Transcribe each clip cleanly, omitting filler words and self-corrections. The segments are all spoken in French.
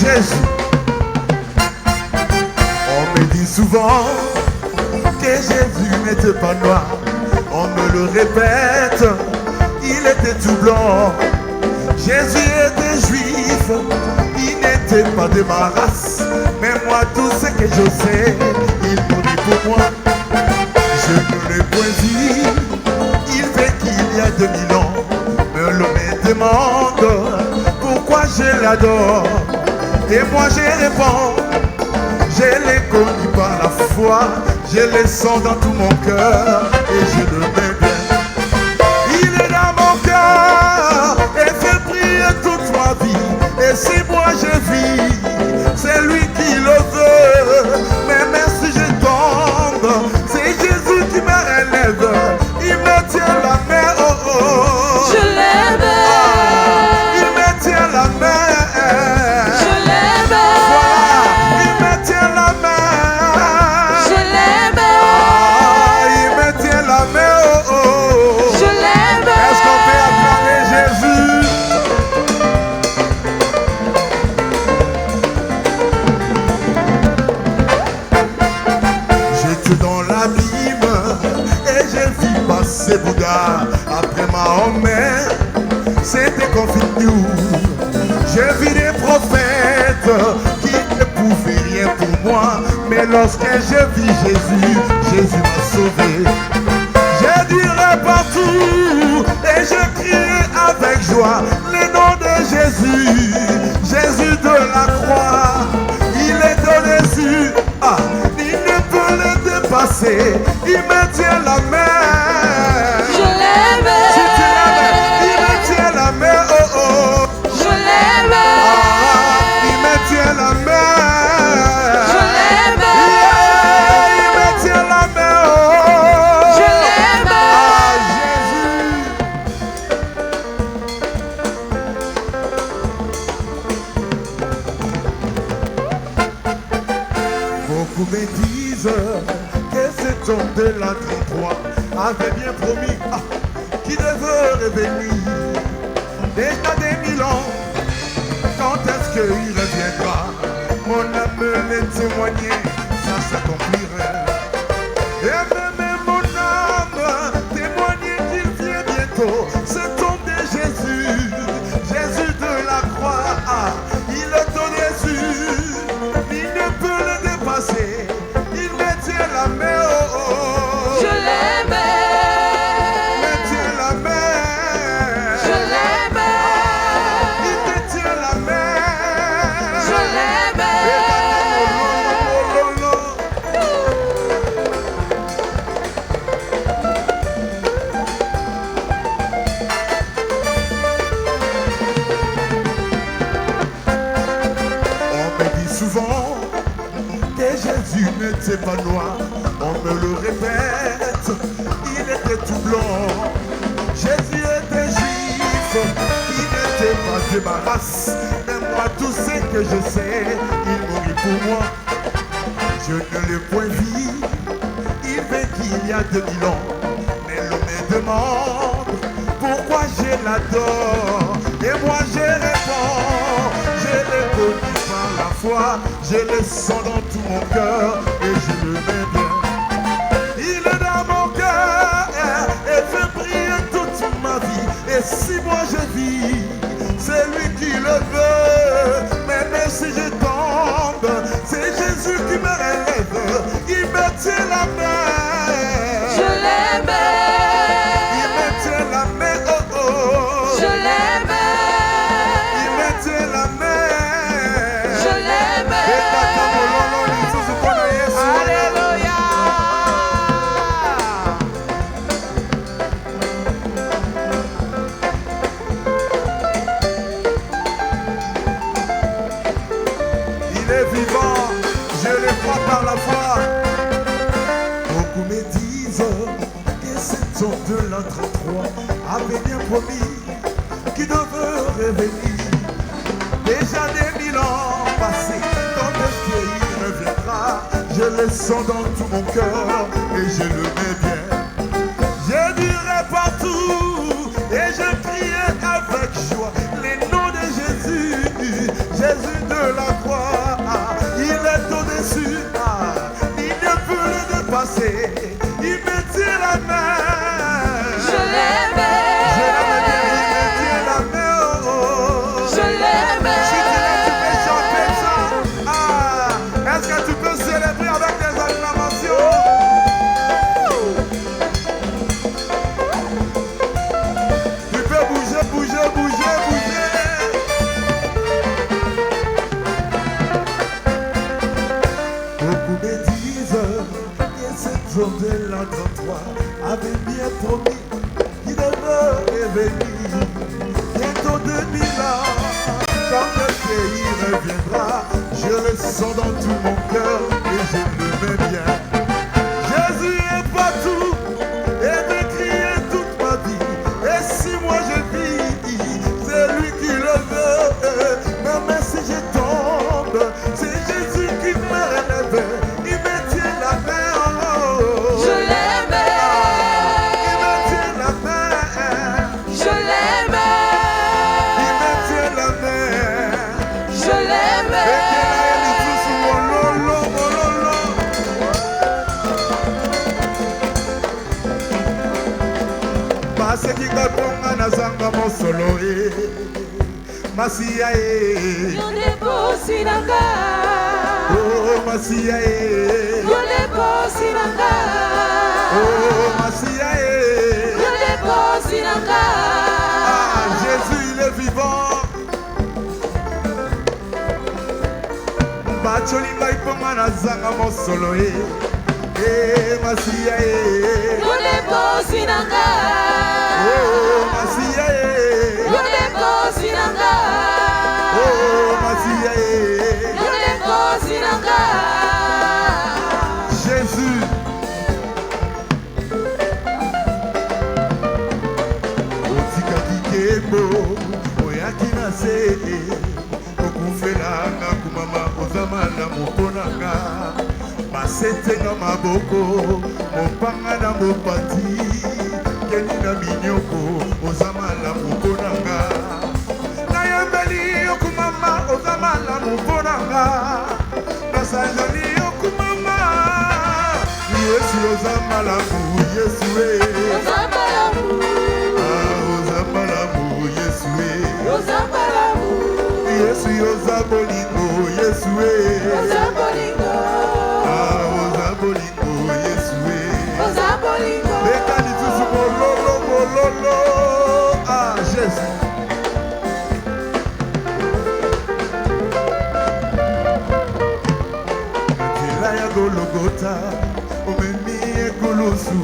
Jésus. On me dit souvent que Jésus n'était pas noir. On me le répète, il était tout blanc. Jésus était juif, il n'était pas de ma race. Mais moi, tout ce que je sais, il mourit pour moi. Je ne l'ai point vu, il fait qu'il y a 2000 ans. Me le demande pourquoi je l'adore. Et moi je réponds, je l'ai connu par la foi. Je le sens dans tout mon cœur et je le mets bien. Il est dans mon cœur et fait prier toute ma vie. Et si moi je vis, c'est lui qui le veut. Mais même si je tombe, c'est Jésus qui me relève. Il me tient la main, oh oh. Je l'aime. Il me tient la main. Je l'aime. Voilà, il me tient la main. Je l'aime. Il me tient la main, oh oh. Je l'aime. Est-ce qu'on peut acclamer Jésus? J'étais dans l'abîme et j'ai vu passer Bouddha. Après Mahomet, c'était confiture. J'ai vu des prophètes qui ne pouvaient rien pour moi. Mais lorsque j'ai vu Jésus, Jésus m'a sauvé. J'ai duré partout et j'ai crié avec joie le nom de Jésus. Jésus de la croix, il est au-dessus. Ah, il ne peut le dépasser. Il me tient la main. Je l'aime. Si tu l'aimes, il me tient la main. Oh oh. Je l'aime. Ah, il me tient la main. Je l'aime. Yeah, il me tient la main. Oh. Je l'aime. Ah, Jésus. Beaucoup me disent que cet homme de la 33 avait bien promis qu'il devait revenir. Déjà des 1000 ans, quand est-ce qu'il reviendra? Mon âme les témoignait, ça s'accomplirait. Et même mon âme témoignait qu'il vient bientôt. Cet homme de Jésus, Jésus de la croix, il est au-dessus. Il ne peut le dépasser. Il me tient la main, oh oh. Je l'aime. Il me tient la main. Je l'aime. Il me tient la main. Je l'aime. On me dit souvent que Jésus n'était pas noir. On me le répète, il était tout blanc. Jésus était juif, il n'était pas de ma race. Mais moi, tout ce que je sais, il mourit pour moi. Je ne l'ai point vu, il fait qu'il y a 2000 ans. Mais l'homme me demande pourquoi je l'adore. Et moi je réponds, je l'ai connu par la foi. Je le sens dans tout mon cœur et je le mets bien. Il est dans mon cœur et fait briller toute ma vie. Et si moi je vis, c'est lui qui le veut. Mais même si je tombe, c'est Jésus qui me relève. Il me tient la main. Je l'aime. Il me tient la main, oh oh. Je l'aime. Il me tient la main. Je l'aime. Alléluia. Il est vivant, je le crois par la foi. Beaucoup me disent que cet homme de l'an 33 avait bien promis qu'il devait revenir. Déjà des 1000 ans passés, quand est-ce qu'il reviendra? Je le sens dans tout mon cœur et je le mets bien. Je dirai partout et je criais avec joie les noms de Jésus, Jésus de la croix. béni. Bientôt 2000 ans, quand le pays reviendra, je le sens dans tout mon cœur et je le mets bien. Jésus est partout et veut crier toute ma vie. Et si moi je vis, c'est lui qui le veut. Même si je tombe, c'est Jésus qui me relève. Il me tient la main en haut. Je l'aime. Il me tient la main. Je l'aime. Il me tient la main. Je l'aime. Et qu'il a tout sur mon lolo, mon lolo. Maseki katonga nazanga mosolo e Masia e Yonde bosi nanga. Oh Masia e Yonde bosi nanga. Oh Masia e Yonde bosi nanga. Ah Jésus il est vivant Bacholi ngai ponga nazanga mosolo e Masia e Yonde bosi nanga. Oh Masia e Yonde bosi nanga. Oh Masia e Yonde bosi nanga. Jésus otikaki kebo oyaki na se okufelanga kumama oza malamu mponanga basetenga maboko mopanga na mopati keni na minyoko oza malamu mponanga nayembeli okumama oza malamu mponanga nasanjoli okumama yesu oza malamu yesu e Ozambalamu. oza malamu yesu e Ozambalamu. yesu oza bolingo yesu e Ozabolingo. oza bolingo yesu e Ozabolingo. leka lisusu mololo mololo ah jésus nzela ya gologota omemi ekulusu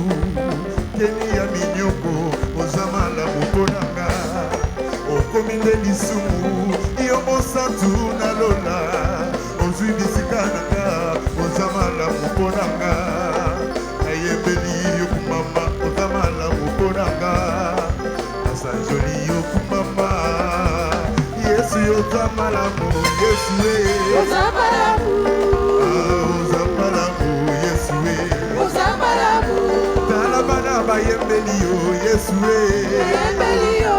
keni ya minyoko oza malamu mponanga okomi nde lisumu yo mosantu na lola ozwi bisika nanga oza malamu mponanga nayembeli yokumama oza malamu mponanga nasanjoli yokumama yesu yoza malamu yesu e Ozambalamu. oza malamu yesu e Ozambalamu. tala bana bayembeli yo yesu e Bayembelio.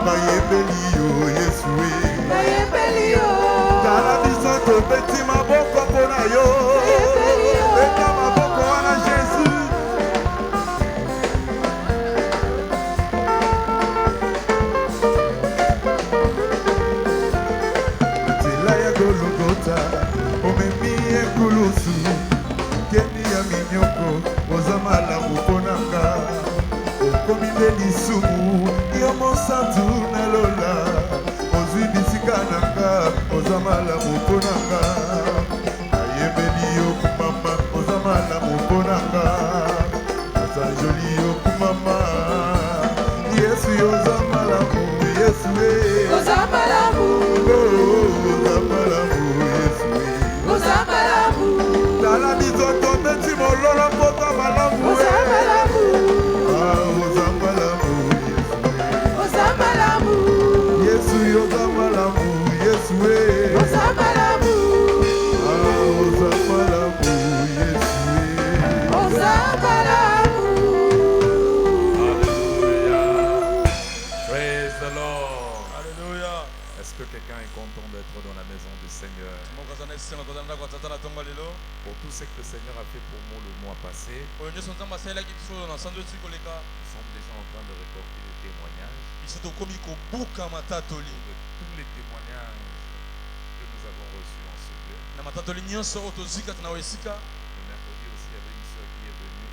bayembeli yo yesu e Bayembelio. tala biso tobeti maboko mpona yo beta maboko wana jésus nzela ya gologota omemi ekulusu keni ya minyoko oza malamu mponanga okomi nde lisumu yo mosantu na lola ozwi bisika nanga oza malamu mponanga nayembeli yo kumama oza malamu mponanga nasanjoli yo kumama yesu oza malamu yesu e Ozambalamu. oza malamu yesu e Ozambalamu. tala biso tobeti mololo mpota malamu e Ozambalamu. oza malamu Ozambalamu. yesu oza malamu yesu e Ozambalamu. oza malamu yesu e Ozambalamu. Alléluia. Praise the Lord. Alléluia. Est-ce que quelqu'un est content d'être dans la maison du Seigneur? Pour tout ce que le Seigneur a fait pour moi le mois passé, nous sommes déjà en train de récolter les témoignages de tous les témoignages que nous avons reçus en ce lieu. Le mercredi aussi, il y avait une sœur qui est venue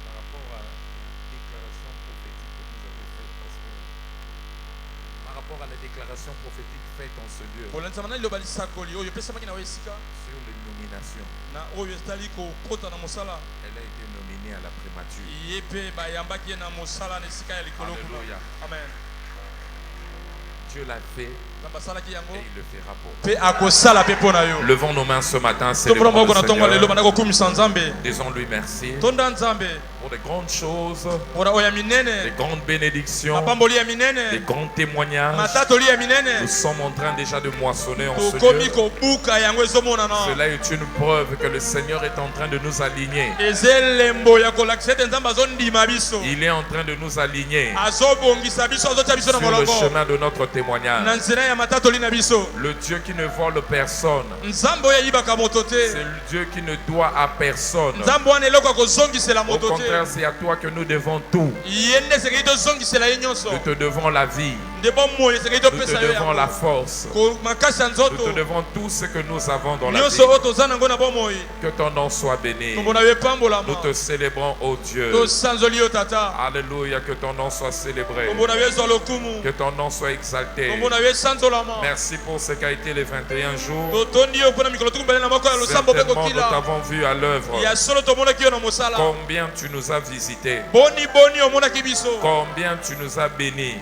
par rapport à une déclaration prophétique que nous avons faite parce que par rapport à la déclaration prophétique faite en ce lieu sur l'illumination. Elle a été nominée à la primature. Alléluia. Amen. Dieu l'a fait et il le fera pour nous. Amen. Levons nos mains ce matin, célébrons le Seigneur. Disons-lui merci pour des grandes choses, des grandes bénédictions, des grands témoignages. Nous sommes en train déjà de moissonner en ce lieu. Cela est une preuve que le Seigneur est en train de nous aligner. Il est en train de nous aligner sur le chemin de notre témoignage. Le Dieu qui ne vole personne, c'est le Dieu qui ne doit à personne. Au contraire, c'est à toi que nous devons tout. Nous te devons la vie. Nous te devons la force. Nous te devons tout ce que nous avons dans la vie. Que ton nom soit béni. Nous te célébrons, ô Dieu. Alléluia, que ton nom soit célébré. Que ton nom soit exalté. Merci pour ce qu'a été les 21 jours. Certainement, nous t'avons vu à l'œuvre. Combien tu nous as visités. Combien tu nous as bénis.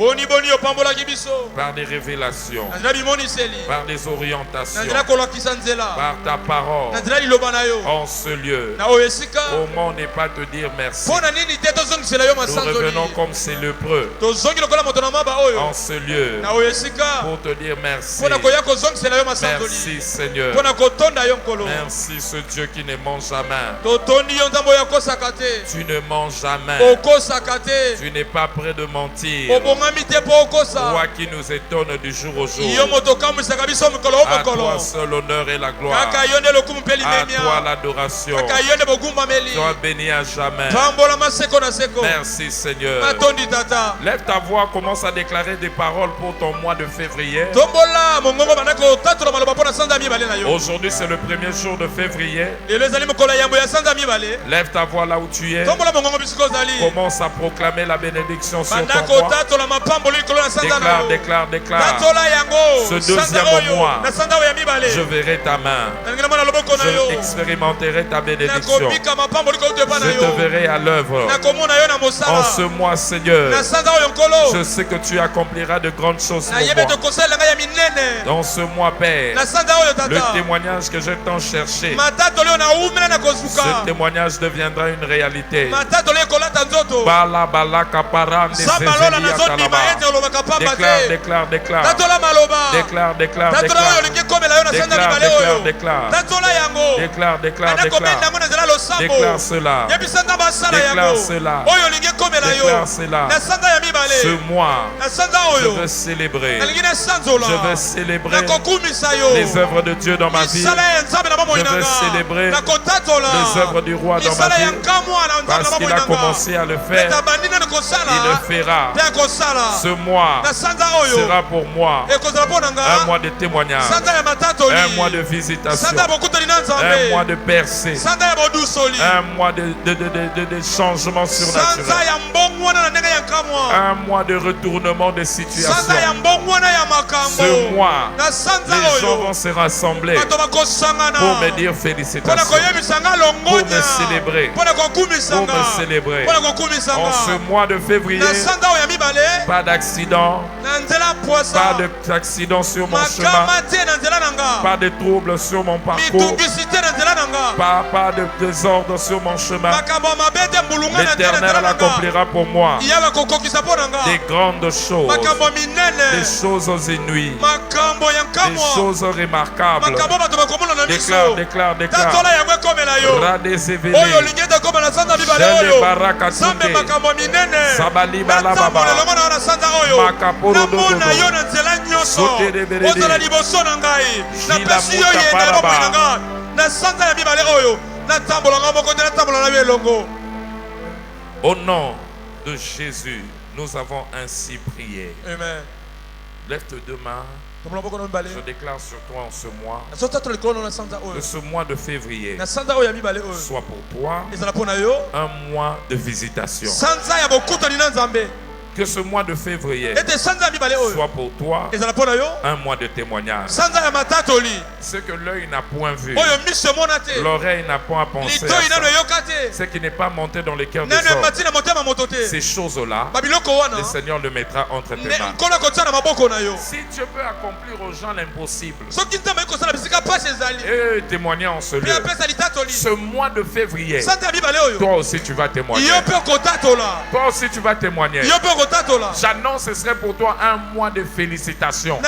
Par des révélations. Par des orientations. Par ta parole. En ce lieu. Comment ne pas te dire merci. Nous revenons comme ces lépreux. En ce lieu. Pour te dire merci. Merci Seigneur. Merci ce Dieu qui ne mange jamais. Tu ne manges jamais. Tu n'es pas prêt de mentir. Toi qui nous étonnes du jour au jour. À toi seul l'honneur et la gloire. À toi l'adoration. Sois béni à jamais. Merci Seigneur. Lève ta voix, commence à déclarer des paroles pour ton mois de février. Aujourd'hui c'est le premier jour de février. Lève ta voix là où tu es. Commence à proclamer la bénédiction sur ton mois. Déclare. Ce deuxième mois, je verrai ta main. Je expérimenterai ta bénédiction. Je te verrai à l'œuvre. En ce mois, Seigneur, je sais que tu accompliras de grandes choses pour moi. Dans ce mois, Père, le témoignage que je t'en cherché, ce témoignage deviendra une réalité. Déclare. Déclare cela. Ce mois, je veux célébrer. Je veux célébrer les œuvres de Dieu dans ma vie. Je veux célébrer les œuvres du roi dans ma vie. Parce qu'il a commencé à le faire, il le fera. Ce mois sera pour moi un mois de témoignage, un mois de visitation, un mois de percée, un mois de changement surnaturel, un mois de retournement de situation. Ce mois, les gens vont se rassembler pour me dire félicitations, pour me célébrer, En ce mois de février, pas d'accident, pas d'accident sur mon chemin, pas de troubles sur mon parcours, pas de désordre sur mon chemin. L'Éternel l'accomplira pour moi. Des grandes choses, des choses inouïes, des choses remarquables. Déclare. Radezevele, Jele Barakatunde, Sabali Balababa, Makaporo Dodo, Sote de Berede, Jila Muta Paraba. Au nom de Jésus, nous avons ainsi prié. Amen. Lève tes deux mains. Je déclare sur toi en ce mois, que ce mois de février soit pour toi un mois de visitation. Que ce mois de février soit pour toi un mois de témoignage. Ce que l'œil n'a point vu, l'oreille n'a point pensé, ce qui n'est pas monté dans les cœurs des hommes, ces choses-là, le Seigneur le mettra entre tes mains. Si Dieu peut accomplir aux gens l'impossible et témoigner en ce lieu, ce mois de février, toi aussi tu vas témoigner. Toi aussi tu vas témoigner. J'annonce, ce serait pour toi un mois de félicitations.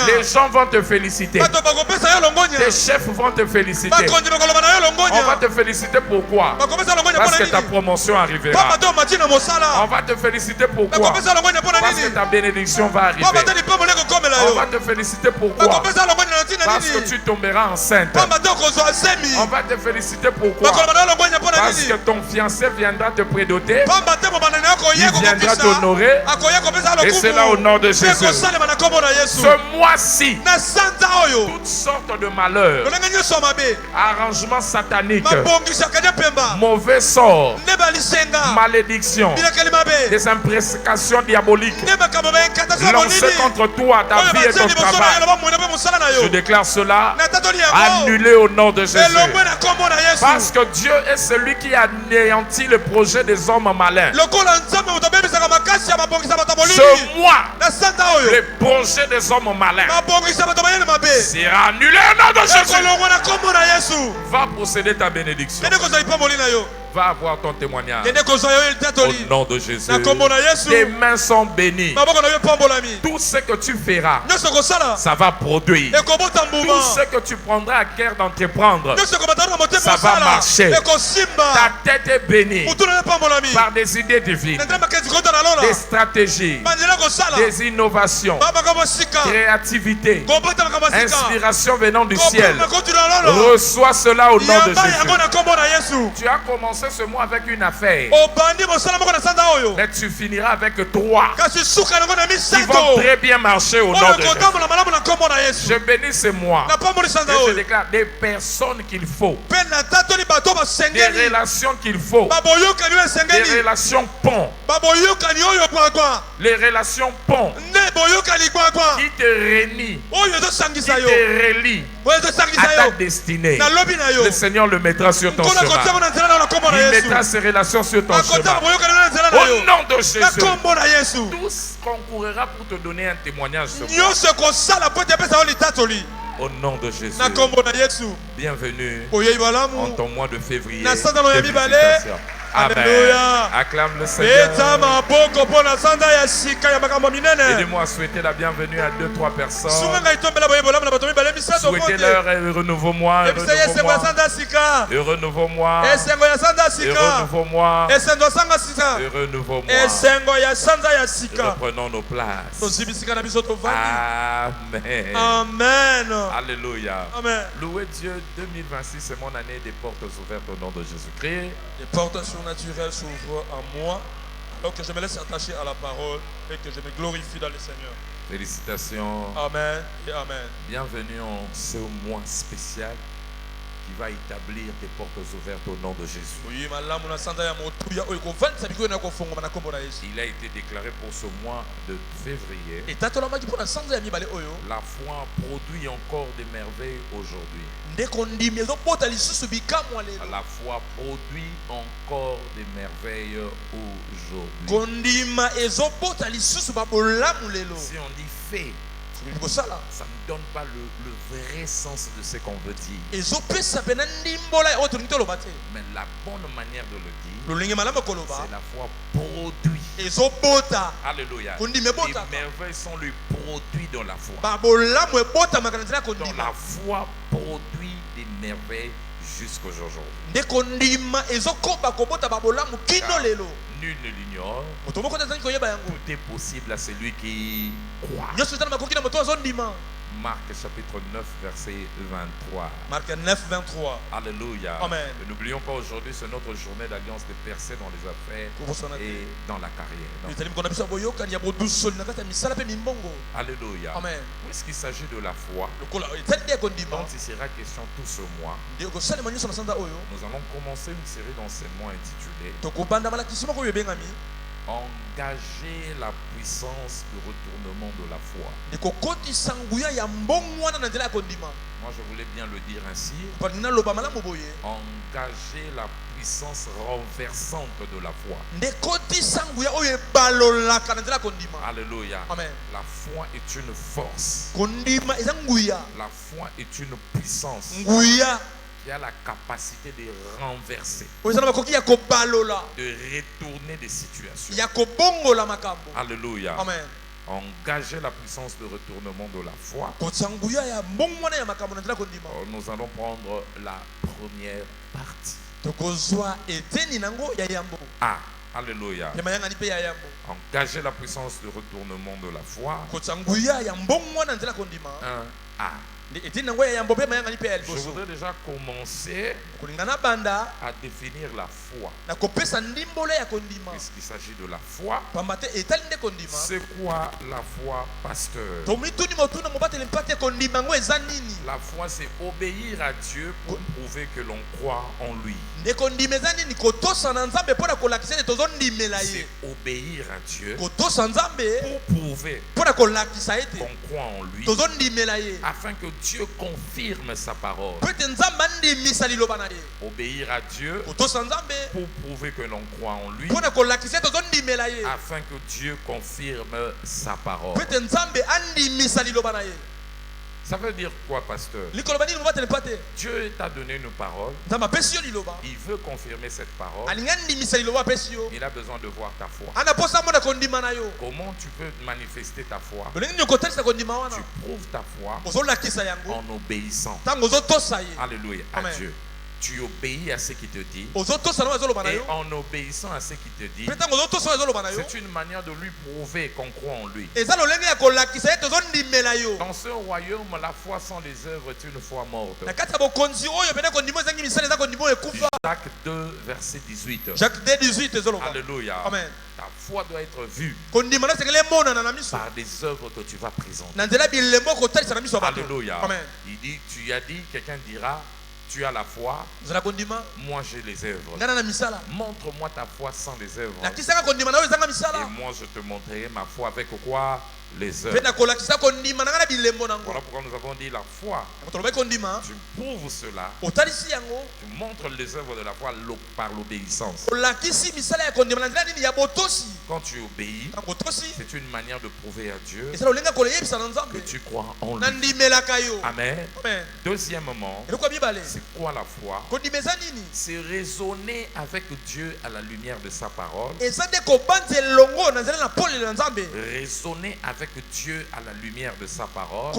Les gens vont te féliciter. Les chefs vont te féliciter. On va te féliciter pourquoi? Parce que ta promotion arrivera. On va te féliciter pourquoi? Parce que ta bénédiction va arriver. On va te féliciter pourquoi? Parce que tu tomberas enceinte. On va te féliciter pourquoi? Parce que ton fiancé viendra te prédoter. Il viendra t'honorer. Et c'est là au nom de Jésus. Ce mois-ci, toutes sortes de malheurs, arrangements sataniques, mauvais sorts, malédictions, des imprécations diaboliques lancées contre toi, ta vie et ton travail. Je déclare cela annulé au nom de Jésus. Parce que Dieu est celui qui anéantit le projet des hommes malins. Ce mois, le projet des hommes malins sera annulé au nom de Jésus. Va posséder ta bénédiction. Va avoir ton témoignage au nom de Jésus. Tes mains sont bénies. Tout ce que tu feras, ça va produire. Tout ce que tu prendras à cœur d'entreprendre, ça va marcher. Ta tête est bénie par des idées divines, des stratégies, des innovations, créativité, inspiration venant du ciel. Reçois cela au nom de Jésus. Tu as commencé ce mois avec une affaire, mais tu finiras avec 3 qui vont très bien marcher au nom de Jésus. Je bénis ce mois et je déclare des personnes qu'il faut, des relations qu'il faut, des relations ponts, les relations ponts qui te réunissent, qui te relient à ta destinée. Le Seigneur le mettra sur ton chemin. Il mettra ses relations sur ton chemin. Au nom de Jésus, tous concourra pour te donner un témoignage ce mois. Au nom de Jésus. Bienvenue en ton mois de février. Félicitations. Amen. Acclame le Seigneur. Aidez-moi à souhaiter la bienvenue à 2-3 personnes. Souhaitez-leur un renouveau mois. Un renouveau mois. Reprenons nos places. Amen. Amen. Alléluia. Amen. Louez Dieu, 2026 c'est mon année des portes ouvertes au nom de Jésus-Christ. Les portes surnaturelles s'ouvrent à moi alors que je me laisse attacher à la parole et que je me glorifie dans le Seigneur. Félicitations. Amen et amen. Bienvenue en ce mois spécial qui va établir des portes ouvertes au nom de Jésus. Il a été déclaré pour ce mois de février. La foi produit encore des merveilles aujourd'hui. La foi produit encore des merveilles aujourd'hui. Si on dit fait, ça ne donne pas le vrai sens de ce qu'on veut dire. Mais la bonne manière de le dire, c'est la foi produit. Alléluia. Les merveilles sont le produit de la foi. Donc la foi produit des merveilles jusqu'à aujourd'hui. Nul ne l'ignore. Tout est possible à celui qui croit. Marc chapitre 9 verset 23. Marc 9 23. Alléluia. Amen. N'oublions pas, aujourd'hui c'est notre journée d'alliance de percée dans les affaires et dans la carrière. Alléluia. Amen. Puisqu'il s'agit de la foi, donc il sera question tout ce mois, nous allons commencer une série d'enseignements intitulée Engager la puissance de retournement de la foi. Moi, je voulais bien le dire ainsi. Engager la puissance renversante de la foi. Alléluia. Amen. La foi est une force. La foi est une puissance qui a la capacité de renverser, de retourner des situations. Alléluia. Amen. Engager la puissance de retournement de la foi. Nous allons prendre la première partie. Ah, alléluia. Engager la puissance de retournement de la foi. Je voudrais déjà commencer à définir la foi. Puisqu'il s'agit de la foi. C'est quoi la foi, pasteur? La foi, c'est obéir à Dieu pour prouver que l'on croit en lui. C'est obéir à Dieu pour prouver qu'on croit en lui, afin que Dieu confirme sa parole. Obéir à Dieu pour prouver que l'on croit en lui, afin que Dieu confirme sa parole. Ça veut dire quoi, pasteur? Dieu t'a donné une parole. Il veut confirmer cette parole. Il a besoin de voir ta foi. Comment tu peux manifester ta foi? Tu prouves ta foi en obéissant. Alléluia, à Dieu. Tu obéis à ce qu'il te dit. Et en obéissant à ce qu'il te dit, c'est une manière de lui prouver qu'on croit en lui. Dans ce royaume, la foi sans les œuvres est une foi morte. Jacques 2, verset 18. Alléluia. Amen. Ta foi doit être vue par des œuvres que tu vas présenter. Alléluia. Amen. Il dit, tu as dit, quelqu'un dira, tu as la foi, moi j'ai les œuvres. Montre-moi ta foi sans les œuvres. Et moi je te montrerai ma foi avec quoi? Les œuvres. Voilà pourquoi nous avons dit la foi. Tu prouves cela. Tu montres les œuvres de la foi par l'obéissance. Quand tu obéis, c'est une manière de prouver à Dieu que tu crois en lui. Amen. Deuxièmement, c'est quoi la foi? C'est raisonner avec Dieu à la lumière de sa parole. Raisonner avec Dieu à la lumière de sa parole,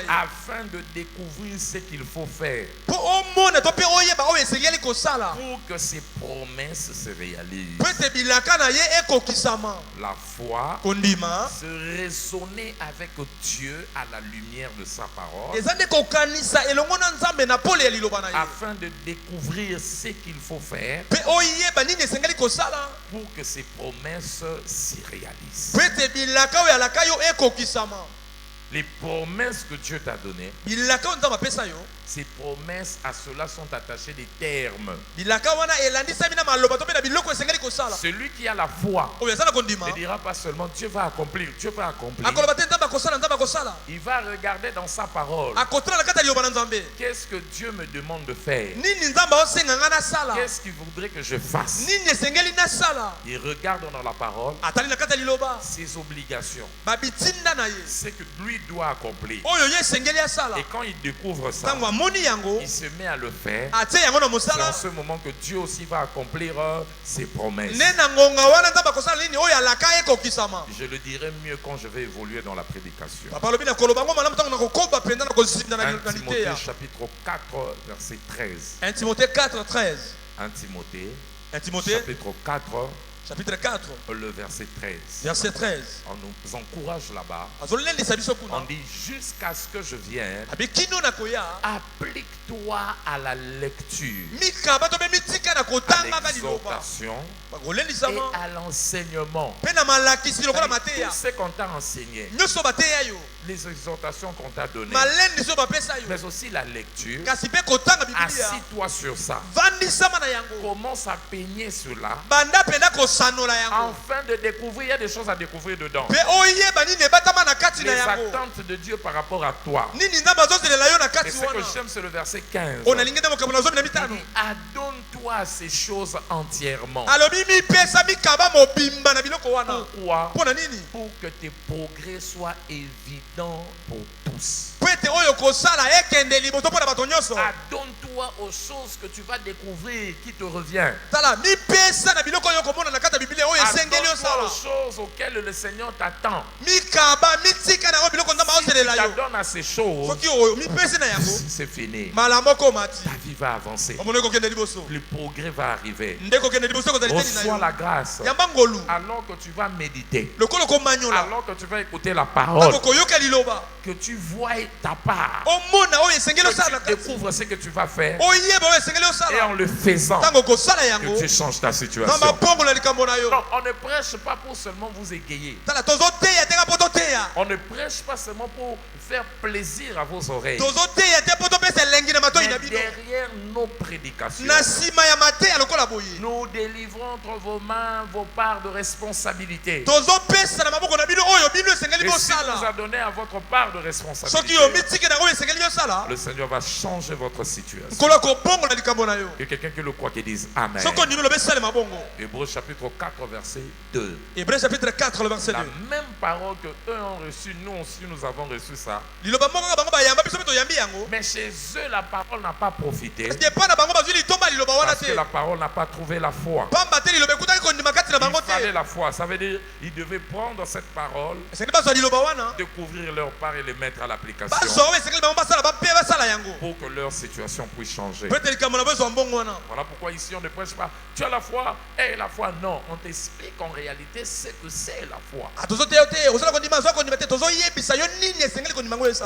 afin de découvrir ce qu'il faut faire pour que ses promesses se réalisent. La foi, c'est raisonner avec Dieu à la lumière de sa parole, afin de découvrir ce qu'il faut faire pour que ses promesses s'y réalisent. Les promesses que Dieu t'a données, ces promesses à cela sont attachées des termes. Celui qui a la foi ne dira pas seulement Dieu va accomplir, Dieu va accomplir. Il va regarder dans sa parole. Qu'est-ce que Dieu me demande de faire? Qu'est-ce qu'il voudrait que je fasse? Il regarde dans la parole ses obligations, ce que lui doit accomplir. Et quand il découvre ça, il se met à le faire. C'est en ce moment que Dieu aussi va accomplir ses promesses. Je le dirai mieux quand je vais évoluer dans la prédication. 1 Timothée chapitre 4 verset 13. 1 Timothée 4, 13. 1 Timothée chapitre 4 Chapitre 4. Le verset 13. Verset 13. On nous encourage là-bas. On dit jusqu'à ce que je vienne. Applique-toi à la lecture, à l'exhortation et à l'enseignement. Tout ce qu'on t'a enseigné, les exhortations qu'on t'a données, mais aussi la lecture, assis-toi sur ça. Commence à peigner cela afin de découvrir, il y a des choses à découvrir dedans. Les attentes de Dieu par rapport à toi. Et ce que j'aime, c'est le verset 15. Adonne-toi à ces choses entièrement. Pourquoi? Pour que tes progrès soient évidents pour tous. Adonne-toi aux choses que tu vas découvrir qui te revient. Adonne-toi aux choses auxquelles le Seigneur t'attend. Si tu t'adonnes à ces choses, c'est fini. Ta vie va avancer. Le progrès va arriver. Reçois la grâce. Alors que tu vas méditer, alors que tu vas écouter la parole, que tu vois ta part, que tu découvres ce que tu vas faire, et en le faisant, que tu changes ta situation. Non, on ne prêche pas pour seulement vous égayer. On ne prêche pas seulement pour faire plaisir à vos oreilles. Mais derrière nos prédications, nous délivrons entre vos mains vos parts de responsabilité. Et si vous a donné à votre part de responsabilité, le Seigneur va changer votre situation. Et quelqu'un qui le croit qui dise Amen. Hébreux chapitre 4 verset 2. Hébreux chapitre 4 le verset 2. La même parole que eux ont reçue, nous aussi nous avons reçu ça. Mais chez eux la parole n'a pas profité. Parce que la parole n'a pas trouvé la foi. Il fallait la foi. Ça veut dire qu'ils devaient prendre cette parole, découvrir leur part et les mettre à l'application pour que leur situation puisse changer. Voilà pourquoi ici on ne prêche pas tu as la foi et la foi. Non, on t'explique en réalité ce que c'est la foi.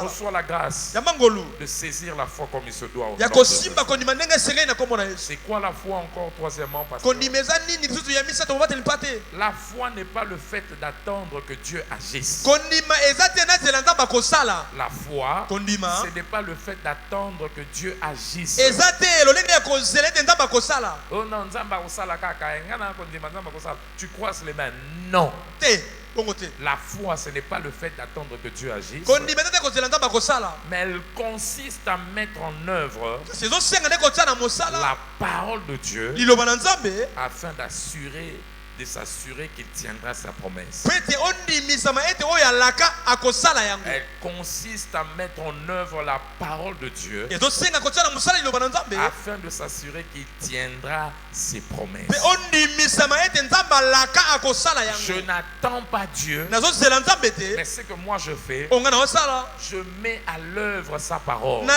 Reçois la grâce de saisir la foi comme il se doit. C'est quoi la foi encore troisièmement? Parce que la foi n'est pas le fait d'attendre que Dieu agisse. La foi, ce n'est pas le fait d'attendre que Dieu agisse. Oh non, tu croises les mains. Non. La foi, ce n'est pas le fait d'attendre que Dieu agisse, mais elle consiste à mettre en œuvre la parole de Dieu afin de s'assurer qu'il tiendra sa promesse. Elle consiste à mettre en œuvre la parole de Dieu afin de s'assurer qu'il tiendra ses promesses. Je n'attends pas Dieu, mais ce que moi je fais, je mets à l'œuvre sa parole.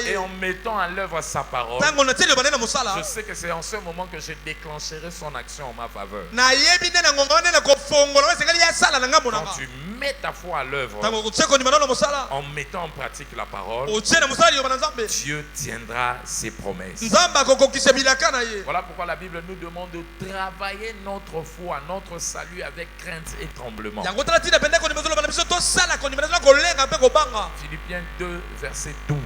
Et en mettant à l'œuvre sa parole, je sais que c'est en ce moment que je déclencherai son action en ma faveur. Quand tu mets ta foi à l'œuvre en mettant en pratique la parole, Dieu tiendra ses promesses. Voilà pourquoi la Bible nous demande de travailler notre foi, notre salut avec crainte et tremblement. Philippiens 2 verset 12.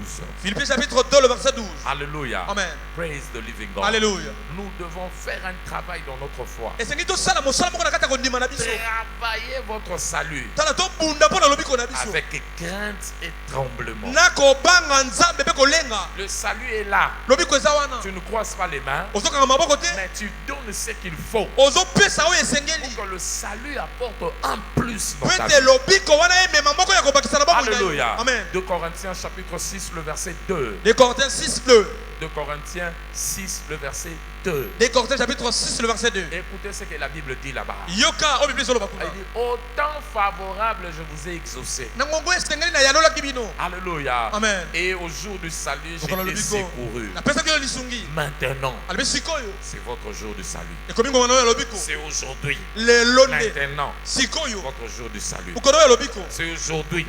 Philippiens chapitre 2 le verset 12. Alléluia. Amen. Praise the living God. Alléluia. Nous devons faire un travail dans notre foi. Travaillez votre salut avec crainte et tremblement. Le salut est là. Tu ne croises pas les mains, mais tu donnes ce qu'il faut pour que le salut apporte un plus dans ta vie. Alléluia. Amen. 2 Corinthiens chapitre 6 le verset 2. 2 Corinthiens 6 2. 2 Corinthiens 6 le verset 2. Des Corinthiens chapitre 6, le verset 2. Écoutez ce que la Bible dit là-bas. Il dit, au temps favorable, je vous ai exaucé. Alléluia. Amen. Et au jour du salut, je t'ai secouru. Maintenant, c'est votre jour du salut. C'est aujourd'hui. Maintenant, votre jour du salut. C'est aujourd'hui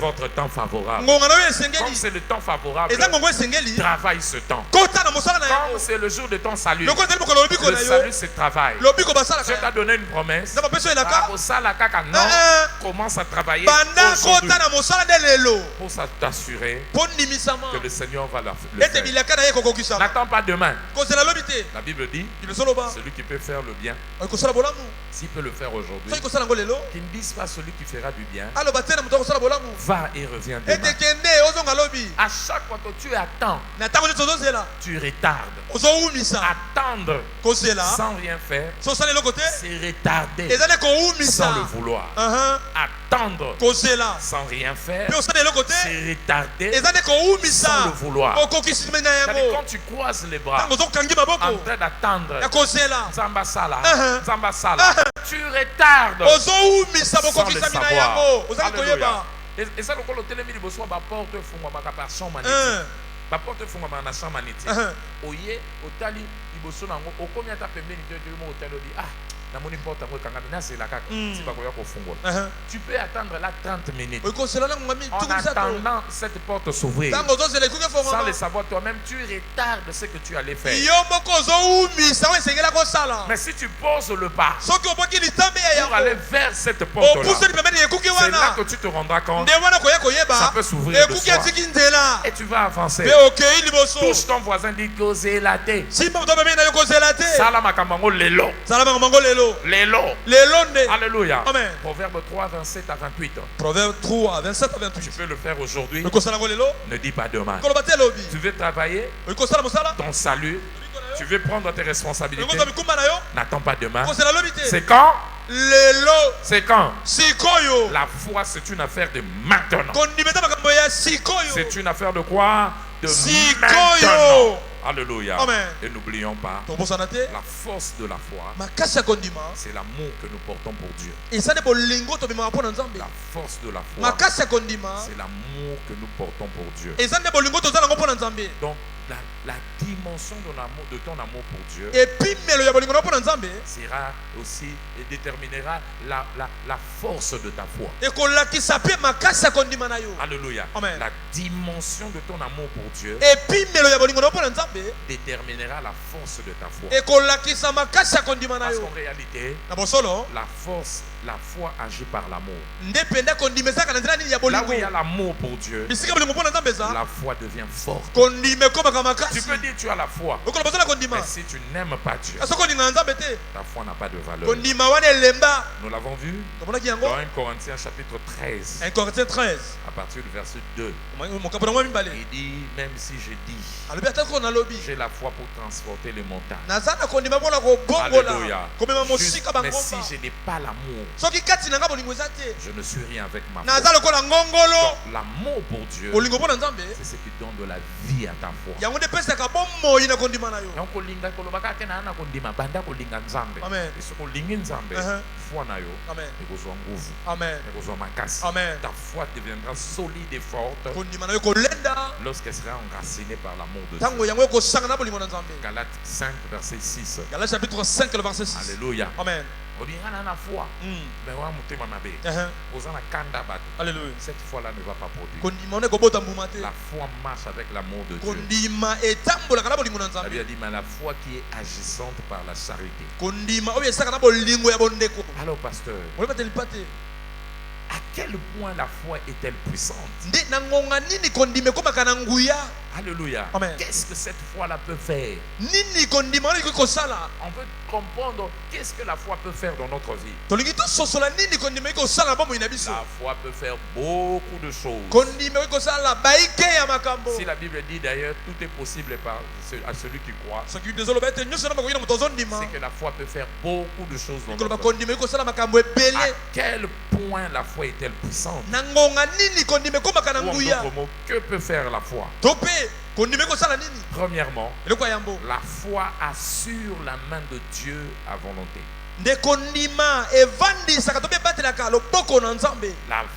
votre temps favorable. Comme c'est le temps favorable, travaille ce temps. Comme c'est le jour de ton salut, le salut c'est travail. Je t'ai donné une promesse. Commence à travailler aujourd'hui pour t'assurer que le Seigneur va le faire. N'attends pas demain. La Bible dit, celui qui peut faire le bien, s'il peut le faire aujourd'hui, qu'il ne dise pas celui qui fera du bien, va et reviens demain. À chaque fois que tu attends, tu retardes. Attendre sans rien faire, c'est retarder sans le vouloir. Attendre sans rien faire, c'est retarder sans le vouloir. Quand tu croises les bras en train d'attendre, Zamba Sala, tu retardes sans le savoir. Alléluia. Et ça, le télémini besoin de porte fungwa par champ magnétique. La porte fungwa na champ magnétique. Oye, otali liboso nango, okomya ta pembeni de mo otali di ah. Tu peux attendre là 30 minutes. En attendant cette porte s'ouvrir, sans le savoir toi-même, tu retardes ce que tu allais faire. Mais si tu poses le pas pour aller vers cette porte-là, c'est là que tu te rendras compte. Ça peut s'ouvrir de soi. Et tu vas avancer. Touche ton voisin, dit causer la tête. Salamakambango lelo. Alléluia. Amen. Proverbe 3, 27 à 28. Proverbe 3, 27 à 28. Tu peux le faire aujourd'hui. Ne dis pas demain. Tu veux travailler ton salut. Tu veux prendre tes responsabilités. N'attends pas demain. C'est quand? C'est quand? La foi, c'est une affaire de maintenant. C'est une affaire de quoi? De maintenant. Alléluia. Amen. Et n'oublions pas, la force de la foi, c'est l'amour que nous portons pour Dieu. La force de la foi, c'est l'amour que nous portons pour Dieu. Donc, la dimension de ton amour pour Dieu sera aussi et déterminera la force de ta foi. Alléluia. Amen. La dimension de ton amour pour Dieu déterminera la force de ta foi. Parce qu'en réalité, la foi agit par l'amour. Là où il y a l'amour pour Dieu, la foi devient forte. Tu peux dire tu as la foi, mais si tu n'aimes pas Dieu, ta foi n'a pas de valeur. Nous l'avons vu dans 1 Corinthiens chapitre 13. 1 Corinthiens 13. À partir du verset 2. Il dit, même si je dis, j'ai la foi pour transporter les montagnes. Alléluia. Mais si je n'ai pas l'amour, je ne suis rien avec ma foi. Donc, l'amour pour Dieu, c'est ce qui donne de la vie à ta foi. Ta foi deviendra solide et forte lorsqu'elle sera enracinée par l'amour de Dieu. Galates 5 verset 6. Galates chapitre 5 le verset 6. Alléluia. Amen. Alléluia. Cette foi-là ne va pas produire. La foi marche avec l'amour de Dieu. La Bible dit, mais la foi qui est agissante par la charité. Alors, pasteur, à quel point la foi est-elle puissante? Alléluia. Qu'est-ce que cette foi-là peut faire? On peut comprendre qu'est-ce que la foi peut faire dans notre vie. La foi peut faire beaucoup de choses. Si la Bible dit d'ailleurs tout est possible à celui qui croit, c'est que la foi peut faire beaucoup de choses dans notre vie. À quel point la foi est-elle puissante? Ou en d'autres mots, que peut faire la foi? Premièrement, la foi assure la main de Dieu à volonté. La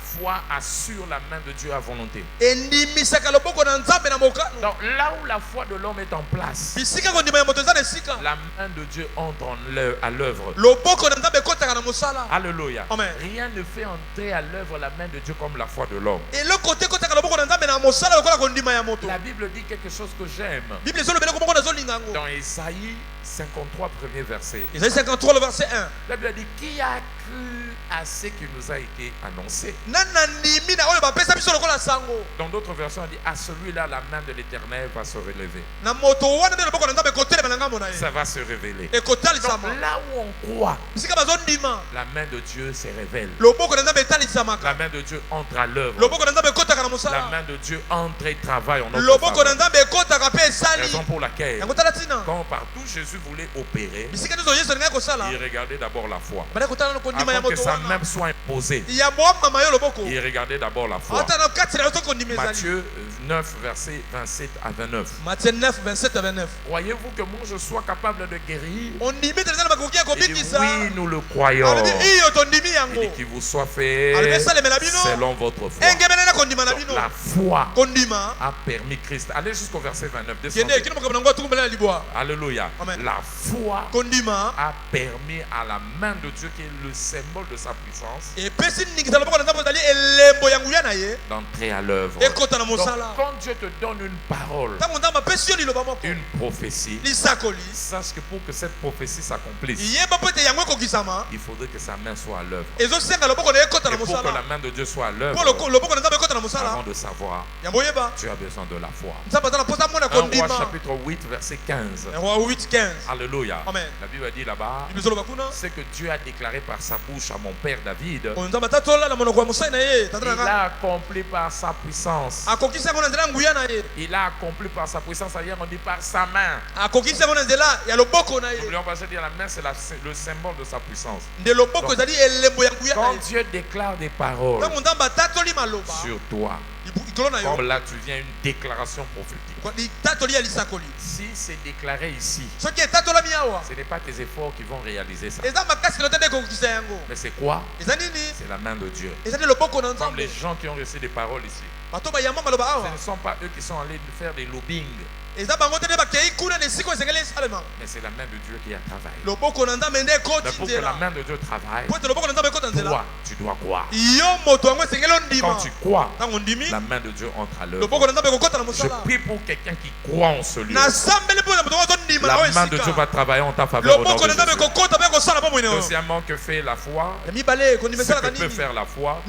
foi assure la main de Dieu à volonté. Donc là où la foi de l'homme est en place, la main de Dieu entre à l'œuvre. Alléluia. Rien ne fait entrer à l'œuvre la main de Dieu comme la foi de l'homme. La Bible dit quelque chose que j'aime. Dans Isaïe 53, premier verset. Isaïe 53, le verset 1. La Bible dit, qui a cru à ce qui nous a été annoncé? Dans d'autres versions, on dit, à celui-là, la main de l'Éternel va se relever. Ça va se révéler. Donc, là où on croit, la main de Dieu se révèle. La main de Dieu entre à l'œuvre. La main de Dieu entre et travaille en notre faveur. Raison pour laquelle, quand partout Jésus voulait opérer, il regardait d'abord la foi. Avant que sa main soit imposée, il regardait d'abord la foi. Matthieu 9, versets 27 à 29. Matthieu 9, 27 à 29. Croyez-vous que moi je sois capable de guérir? Il dit, oui, nous le croyons. Il dit qu'il vous soit fait selon votre foi. Donc, la foi a permis Christ. Allez jusqu'au verset 29. Alléluia. La foi a permis à la main de Dieu, qui est le symbole de sa puissance, d'entrer à l'œuvre. Donc, quand Dieu te donne une parole, une prophétie, sache que pour que cette prophétie s'accomplisse, il faudrait que sa main soit à l'œuvre. Et pour que la main de Dieu soit à l'œuvre, avant de savoir, tu as besoin de la foi. 1 Roi chapitre 8 verset 15. Alléluia. Amen. La Bible dit là-bas, c'est que Dieu a déclaré par sa bouche à mon père David, il a accompli par sa puissance. Il a accompli par sa puissance. Ailleurs on dit par sa main. N'oublions pas de dire la main, c'est le symbole de sa puissance. Donc, quand Dieu déclare des paroles sur toi, comme là tu viens une déclaration prophétique. Si c'est déclaré ici, ce n'est pas tes efforts qui vont réaliser ça. Mais c'est quoi? C'est la main de Dieu. Comme les gens qui ont reçu des paroles ici, ce ne sont pas eux qui sont allés faire des lobbying. Mais c'est la main de Dieu qui a travaillé. Mais pour que la main de Dieu travaille, toi, tu dois croire. Quand tu crois, la main de Dieu entre à l'œuvre. Je prie pour quelqu'un qui croit en ce lieu. La main de Dieu va travailler en ta faveur au nom de Jésus. Deuxièmement, que fait la foi? Ce que peut faire la foi,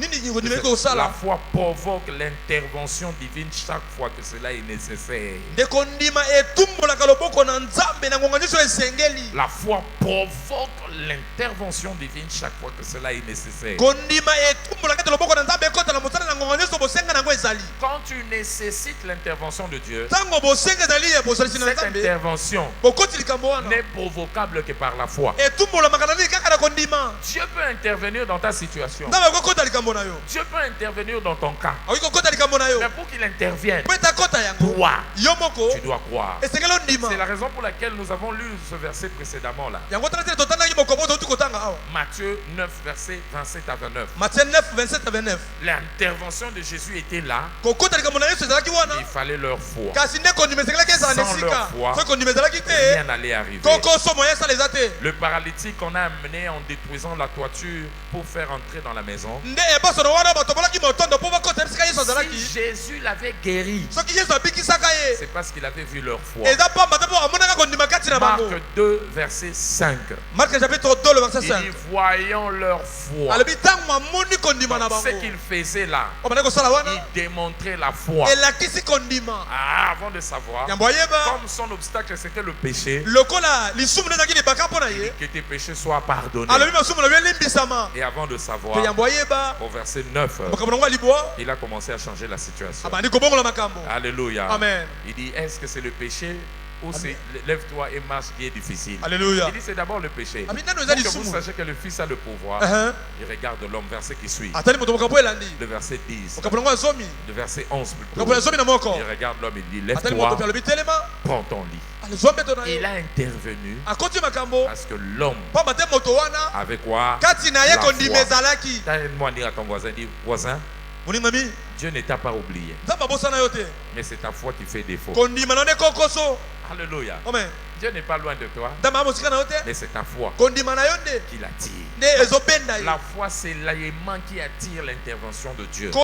la foi provoque l'intervention divine chaque fois que cela est nécessaire. La foi provoque l'intervention divine chaque fois que cela est nécessaire. Quand tu nécessites l'intervention de Dieu, cette intervention n'est provocable que par la foi. Dieu peut intervenir dans ta situation. Dieu peut intervenir dans ton cas. Mais pour qu'il intervienne, toi, tu dois croire. C'est la raison pour laquelle nous avons lu ce verset précédemment là. Matthieu 9, verset 27 à 29. Matthieu 9, 27 à 29. L'intervention de Jésus était là. Il fallait leur foi. Sans leur foi, rien n'allait arriver. Le paralytique qu'on a amené en détruisant la toiture pour faire entrer dans la maison, si Jésus l'avait guéri, c'est parce qu'il avait vu leur foi. Marc 2, verset 5. Marc chapitre 2, le verset 5. Il dit, voyant leur foi. Ce qu'il faisait là, il démontrait la foi. Avant de savoir, comme son obstacle c'était le péché, que tes péchés soient pardonnés. Et avant de savoir, au verset 9, il a commencé à changer la situation. Alléluia. Amen. Il dit, est-ce que c'est le péché Lève-toi et marche qui est difficile. Alléluia. Il dit c'est d'abord le péché. Pour que vous sachiez que le Fils a le pouvoir. Il regarde l'homme, verset qui suit. Le verset 10. Le verset 11 plutôt. Il regarde l'homme, il dit lève-toi, prends ton lit. Il a intervenu parce que l'homme avec quoi? La foi. Donne-moi dire à ton voisin, dis voisin, Dieu ne t'a pas oublié. Mais c'est ta foi qui fait défaut. Alléluia. Amen. Dieu n'est pas loin de toi. Mais c'est ta foi qui l'attire. La foi, c'est l'aimant qui attire l'intervention de Dieu. La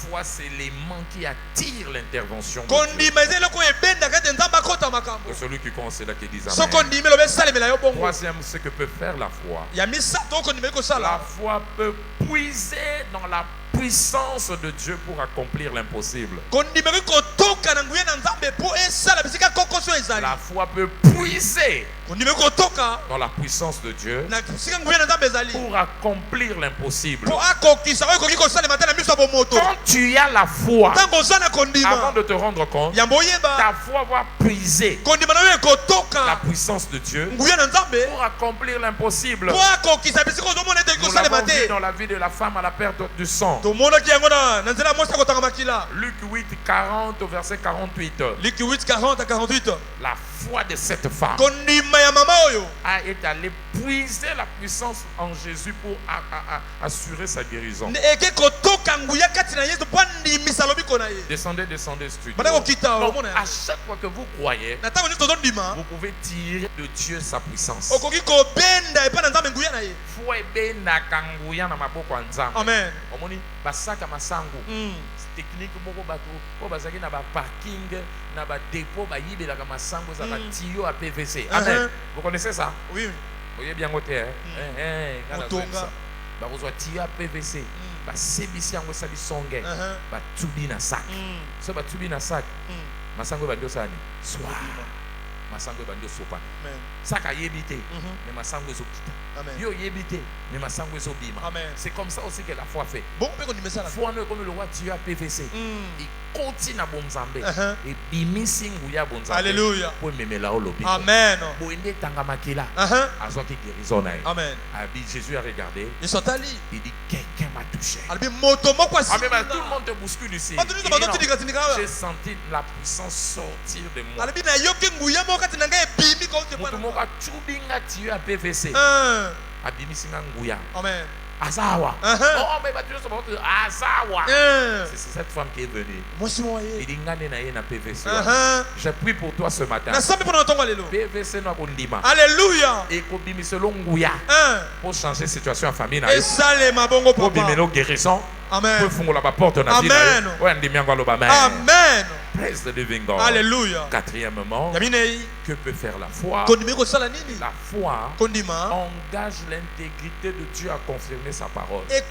foi, c'est l'aimant qui attire l'intervention de Dieu. Que celui qui croit en cela qui dit amen. Troisième, ce que peut faire la foi. La foi peut puiser dans la puissance de Dieu pour accomplir l'impossible. La foi peut puiser dans la puissance de Dieu pour accomplir l'impossible. Quand tu as la foi, avant de te rendre compte, ta foi va puiser la puissance de Dieu pour accomplir l'impossible. Nous l'avons vu dans la vie de la femme à la perte du sang. Luc 8, 40 au verset 48. Luc 8, 40 à 48. La foi de cette femme a été allée puiser la puissance en Jésus pour assurer sa guérison. Descendez, studio. Donc, à chaque fois que vous croyez, vous pouvez tirer de Dieu sa puissance. Amen. Basaka masango technique moko bato po bazaki na ba parking na ba dépôt ba yibelaka masango za ba tio à PVC. Amen. Vous connaissez ça? Oui. Vous voyez bien côté Motonga ba kozwa tio à PVC ba sebisi yango sa bisonge ba tubi na sac. So ba tubi na sac masango ba ndio sani swa masango ba ndio sopa. Amen. Saka yebite mais masango ezokita. Yo yebite mais masango ezobima. C'est comme ça aussi que la foi fait. Bon pe konimisa la foi no comme le roi tio à PVC. Il continue à bonzambe et bimisi nguya bonzambe. Alléluia. Pour memela olobi. Amen. Bo ende tanga makila. Azo ki guérison na. Amen. Abi Jésus a regardé. Ils sont allés. Il dit quelqu'un m'a touché. Albi moto moko asi. Amen. Tout le monde te bouscule ici. J'ai senti la puissance sortir de moi. Albi na yoki nguya moko katinanga ebimi ko te pana. Moto chubinga tio à PVC. Abimisi nguya. Amen. Azawa. Oh, mais tu sais Azawa. C'est cette femme qui est venue. Il dit na PVC. Je prie pour toi ce matin. PVC no kondima. Alléluia. Et ko bimiselo nguya. Pour changer la situation en famille na. Et salé ma bongo papa. Pour bimelo guérison. Amen. Pour fungola ba porte na vie. Amen. Amen. Praise the living God. Alléluia. Quatrièmement, que peut faire la foi? La foi engage l'intégrité de Dieu à confirmer sa parole. La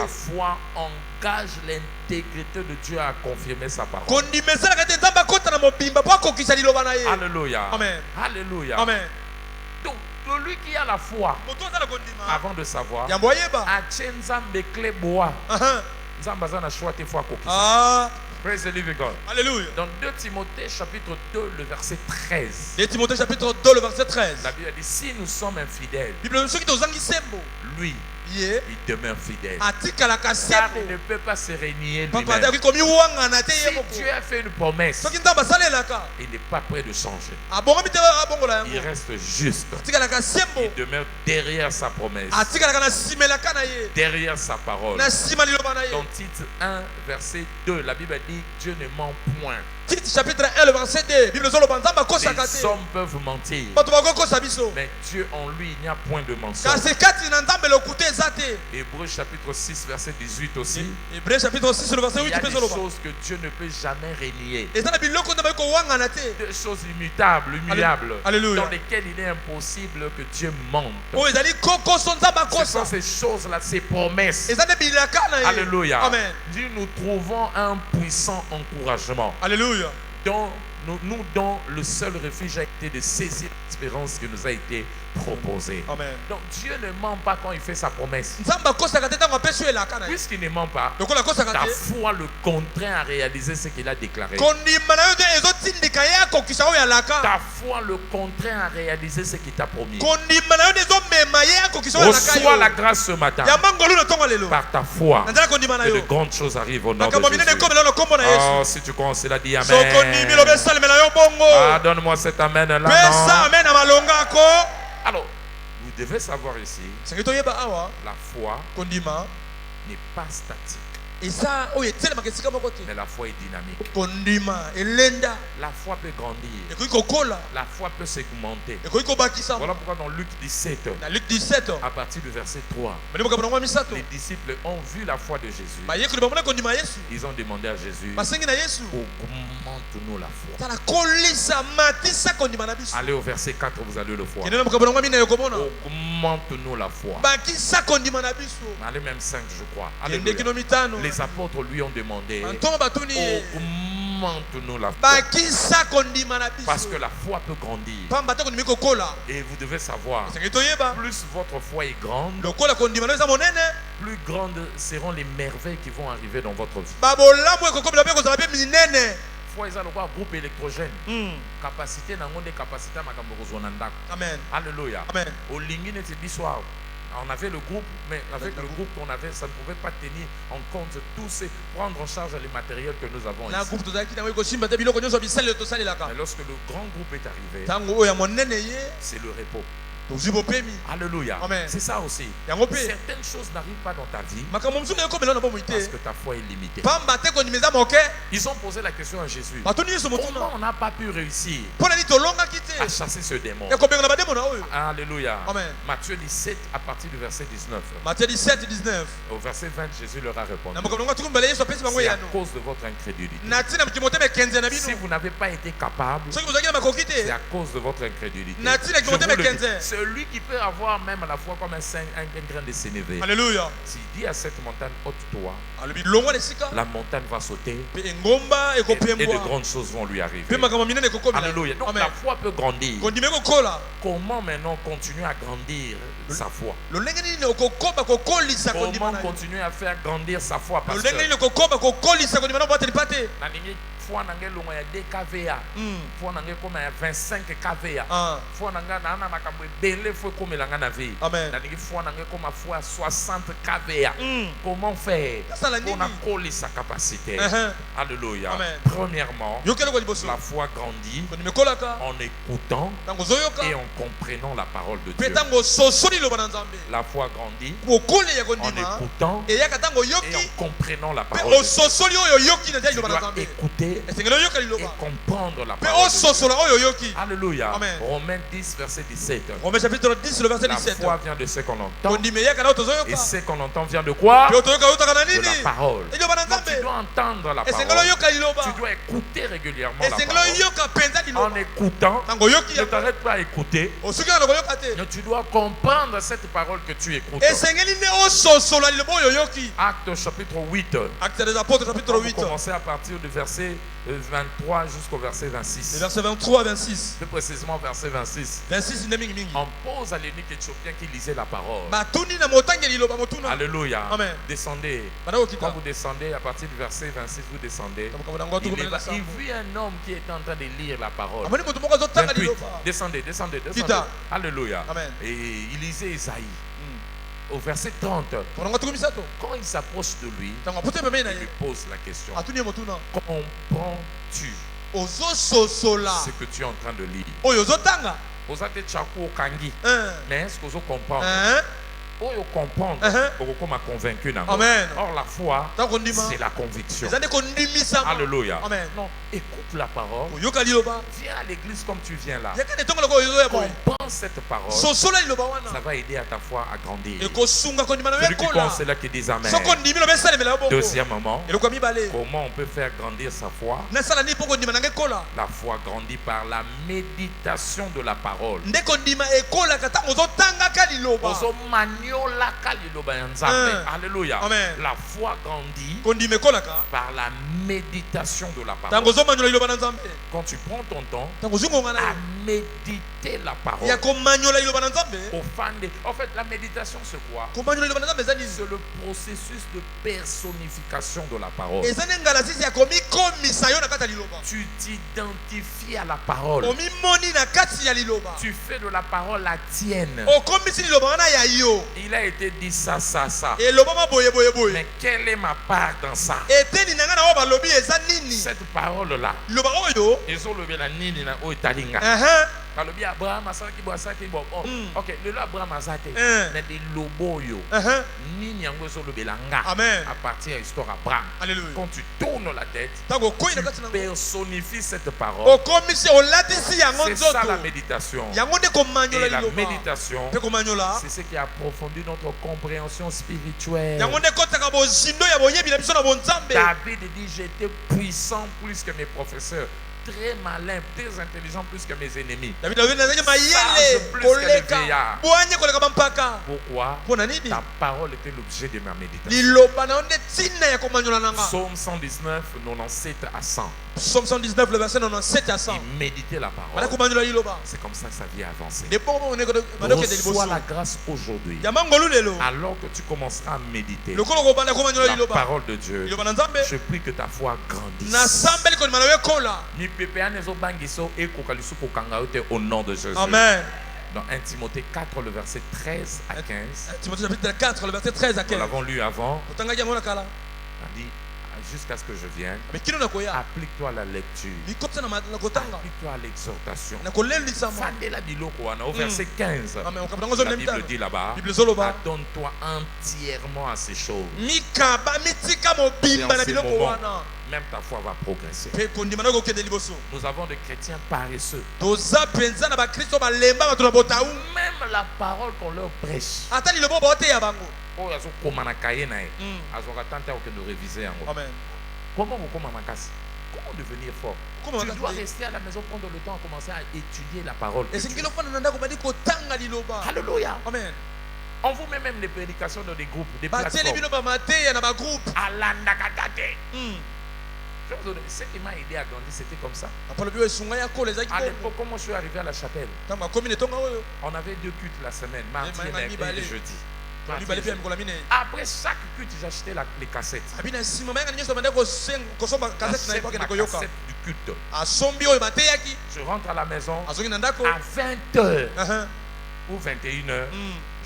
foi engage l'intégrité de Dieu à confirmer sa parole. Alléluia. Amen. Alléluia. Amen. Donc, celui qui a la foi, avant de savoir, praise the living God. Alléluia. Dans 2 Timothée chapitre 2 le verset 13. 2 Timothée chapitre 2 le verset 13. La Bible dit si nous sommes infidèles, lui il demeure fidèle. Car il ne peut pas se renier lui-même. Si Dieu a fait une promesse, il n'est pas prêt de changer. Il reste juste. Il demeure derrière sa promesse, derrière sa parole. Dans Tite 1 verset 2, la Bible dit Dieu ne ment point. Chapitre 1 le verset 2. Les hommes peuvent mentir, mais Dieu en lui il n'y a point de mensonge. Hébreux chapitre 6 verset 18 aussi. Hébreux chapitre 6 le verset 8. Il y a des choses que Dieu ne peut jamais renier. Des choses immutables, immuables, dans lesquelles il est impossible que Dieu mente. Ce sont ces choses-là, ces promesses. Alléluia. Amen. Nous trouvons un puissant encouragement. Alléluia. Nous dont le seul refuge a été de saisir l'espérance qui nous a été proposé. Amen. Donc Dieu ne ment pas quand il fait sa promesse. Puisqu'il ne ment pas, ta foi le contraint à réaliser ce qu'il a déclaré. Ta foi le contraint à réaliser ce qu'il t'a promis. Reçois la grâce ce matin. Par ta foi, que de grandes choses arrivent au nom de Jésus. Oh, si tu commences à dire Amen. Ah, donne-moi cet Amen là. Alors, vous devez savoir ici, la foi n'est pas statique. Mais la foi est dynamique. La foi peut grandir. La foi peut s'augmenter. Voilà pourquoi dans Luc 17, à partir du verset 3, les disciples ont vu la foi de Jésus. Ils ont demandé à Jésus, augmente-nous la foi. Allez au verset 4, vous allez le voir. Augmente-nous la foi. Allez même 5, je crois. Alléluia. Les apôtres lui ont demandé, augmente-nous la foi. Parce que la foi peut grandir. Et vous devez savoir, plus votre foi est grande, plus grandes seront les merveilles qui vont arriver dans votre vie. Foi est un groupe électrogène. Capacité n'a pas de capacité à Amen. Alléluia. Amen. Au Lingine et soir. On avait le groupe, mais avec le groupe qu'on avait, ça ne pouvait pas tenir en compte prendre en charge les matériels que nous avons ici. Mais lorsque le grand groupe est arrivé, c'est le repos. Alléluia. C'est ça aussi. Certaines choses n'arrivent pas dans ta vie parce que ta foi est limitée. Ils ont posé la question à Jésus. Comment on n'a pas pu réussir à chasser ce démon? Alléluia. Matthieu 17 à partir du verset 19. Matthieu 17, 19. Au verset 20, Jésus leur a répondu. C'est à cause de votre incrédulité. Si vous n'avez pas été capable, c'est à cause de votre incrédulité. Celui qui peut avoir même la foi comme un grain de sénévé. Alléluia. S'il dit à cette montagne, ôte-toi, la montagne va sauter et de grandes choses vont lui arriver. Alléluia. Donc la foi peut grandir. Comment maintenant continuer à grandir sa foi? Comment continuer à faire grandir sa foi? Parce que foi nangé longo ya 2 kVA. Foi nangé comme ya 25 kVA. Foi nanga na makambo belé foi comme la ngana vie. Nangé foi nangé comme foi 60 kVA. Comment faire pour accoler sa capacité? Alléluia. Premièrement, la foi grandit en écoutant et en comprenant la parole de Dieu. La foi grandit en écoutant et en comprenant la parole de Dieu. Tu dois écouter et comprendre la parole de Dieu. Alléluia. Romains 10 verset 17. Romains chapitre 10 le verset 17. La foi vient de ce qu'on entend. Et ce qu'on entend vient de quoi? De la parole. Donc tu dois entendre la parole. Tu dois écouter régulièrement la parole. En écoutant, ne t'arrête pas à écouter. Mais tu dois comprendre cette parole que tu écoutes. Acte chapitre 8. Acte des apôtres chapitre 8. Commencez à partir du verset 23 jusqu'au verset 26. Le verset 23 à 26. Plus précisément verset 26. On pose à l'eunuque éthiopien qui lisait la parole. Alléluia. Amen. Descendez. Quand vous descendez, à partir du verset 26, vous descendez. Il vit un homme qui était en train de lire la parole. 28. Descendez. Alléluia. Amen. Et il lisait Isaïe. Au verset 30, quand il s'approche de lui, il lui pose la question: comprends-tu ce que tu es en train de lire? Mais est-ce que vous comprenez? Pour comprendre, pour m'a convaincu. Or la foi, c'est la conviction. Alléluia. Non, écoute la parole. Viens à l'église comme tu viens là. Comprends cette parole. Ça va aider à ta foi à grandir. Celui qui pense, c'est là qui dit Amen. Deuxièmement, comment on peut faire grandir sa foi? La foi grandit par la méditation de la parole. Alléluia. La foi grandit par la méditation de la parole. Quand tu prends ton temps à méditer la parole. En fait, la méditation, c'est quoi? C'est le processus de personnification de la parole. Tu t'identifies à la parole. Tu fais de la parole la tienne. Il a été dit ça. Mais quelle est ma part dans ça? Cette parole-là. Ils ont levé la nini na oitalinga. Kalobi Abraham asaki bo asaki bo. OK, le Abraham asaki na de loboyo. Nini yango so lobelanga. À partir de l'histoire Abraham. Quand tu tournes la tête, tu personnifies cette parole. C'est ça la méditation. Et la méditation, c'est ce qui approfondit notre compréhension spirituelle. David dit: j'étais puissant plus que mes professeurs, très malin, très intelligent plus que mes ennemis, sage plus que les vieillards. Pourquoi? Ta parole était l'objet de ma méditation. Psaume 119, 97 à 100. Psaume 119, le verset 97 à 100. Et méditer la parole. C'est comme ça que sa vie a avancé. Reçois la grâce aujourd'hui. Alors que tu commenceras à méditer la parole de Dieu, je prie que ta foi grandisse. Au nom de Jésus. Amen. Dans 1 Timothée 4, le verset 13 à 15. Timothée chapitre 4, le verset 13 à 15. Nous l'avons lu avant. On dit: jusqu'à ce que je vienne, applique-toi à la lecture, applique-toi à l'exhortation. Au verset 15, la Bible dit là-bas: donne-toi entièrement à ces choses. Et en ce moment, même ta foi va progresser. Nous avons des chrétiens paresseux. Même la parole qu'on leur prêche, comment vous comment devenir fort? Tu dois rester à la maison, prendre le temps à commencer à étudier la parole. Alléluia. Amen. On vous met même des prédications dans des groupes, des plateformes. Ce qui m'a aidé à grandir, c'était comme ça. À l'époque, comment je suis arrivé à la chapelle, on avait 2 cultes la semaine, mardi et mercredi et jeudi. Après chaque culte, j'achetais les cassettes. J'achète ma cassette du culte. Je rentre à la maison à 20h ou 21h.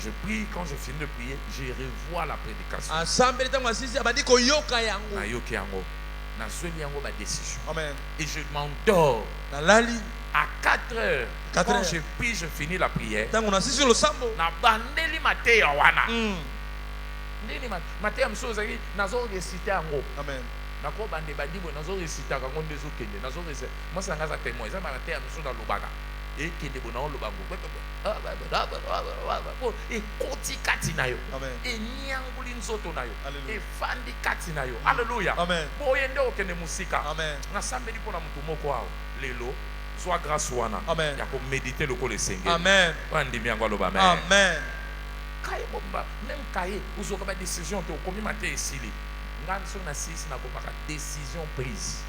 Je prie. Quand je finis de prier, je revois la prédication. Et je m'endors. À 4h, quand je prie, je finis la prière. Alléluia. Soit grâce wana. Amen. Ya ko méditer le kole senge. Amen. Amen. Amen. Même kaye uzo ka ba décision to komi maté esili. Ngan so na 6 na ko ba décision prise.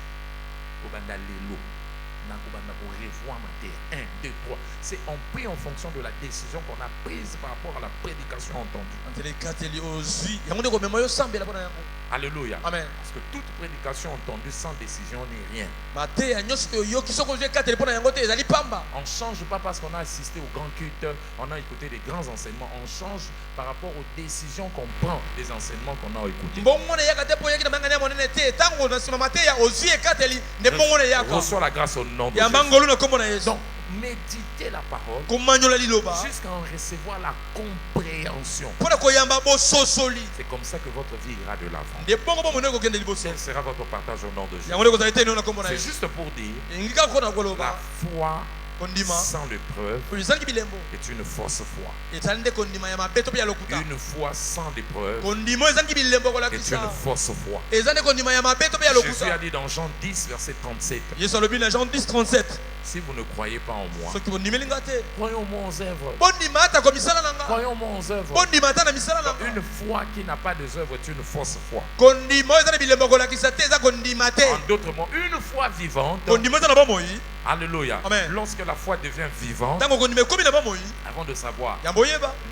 Ko banda lelo. Na ko banda ko revoir maté 1 2 3. C'est on prie en fonction de la décision qu'on a prise par rapport à la prédication entendue. Alléluia. Amen. Parce que toute prédication entendue sans décision n'est rien. On ne change pas parce qu'on a assisté au grand culte, on a écouté des grands enseignements. On change par rapport aux décisions qu'on prend des enseignements qu'on a écoutés. Reçois la grâce au nom de Jésus. Donc, méditez la parole jusqu'à en recevoir la compréhension. C'est comme ça que votre vie ira de l'avant. Quel sera votre partage au nom de Jésus? C'est juste pour dire, la foi sans l'épreuve est une fausse foi. Une foi sans l'épreuve est une fausse foi. Jésus a dit dans Jean 10, verset 37. Si vous ne croyez pas en moi, croyez en moi aux œuvres. Croyez en moi aux œuvres. Une foi qui n'a pas des œuvres est une fausse foi. En d'autres mots, une foi vivante. Alléluia. Amen. Lorsque la foi devient vivante, avant de savoir,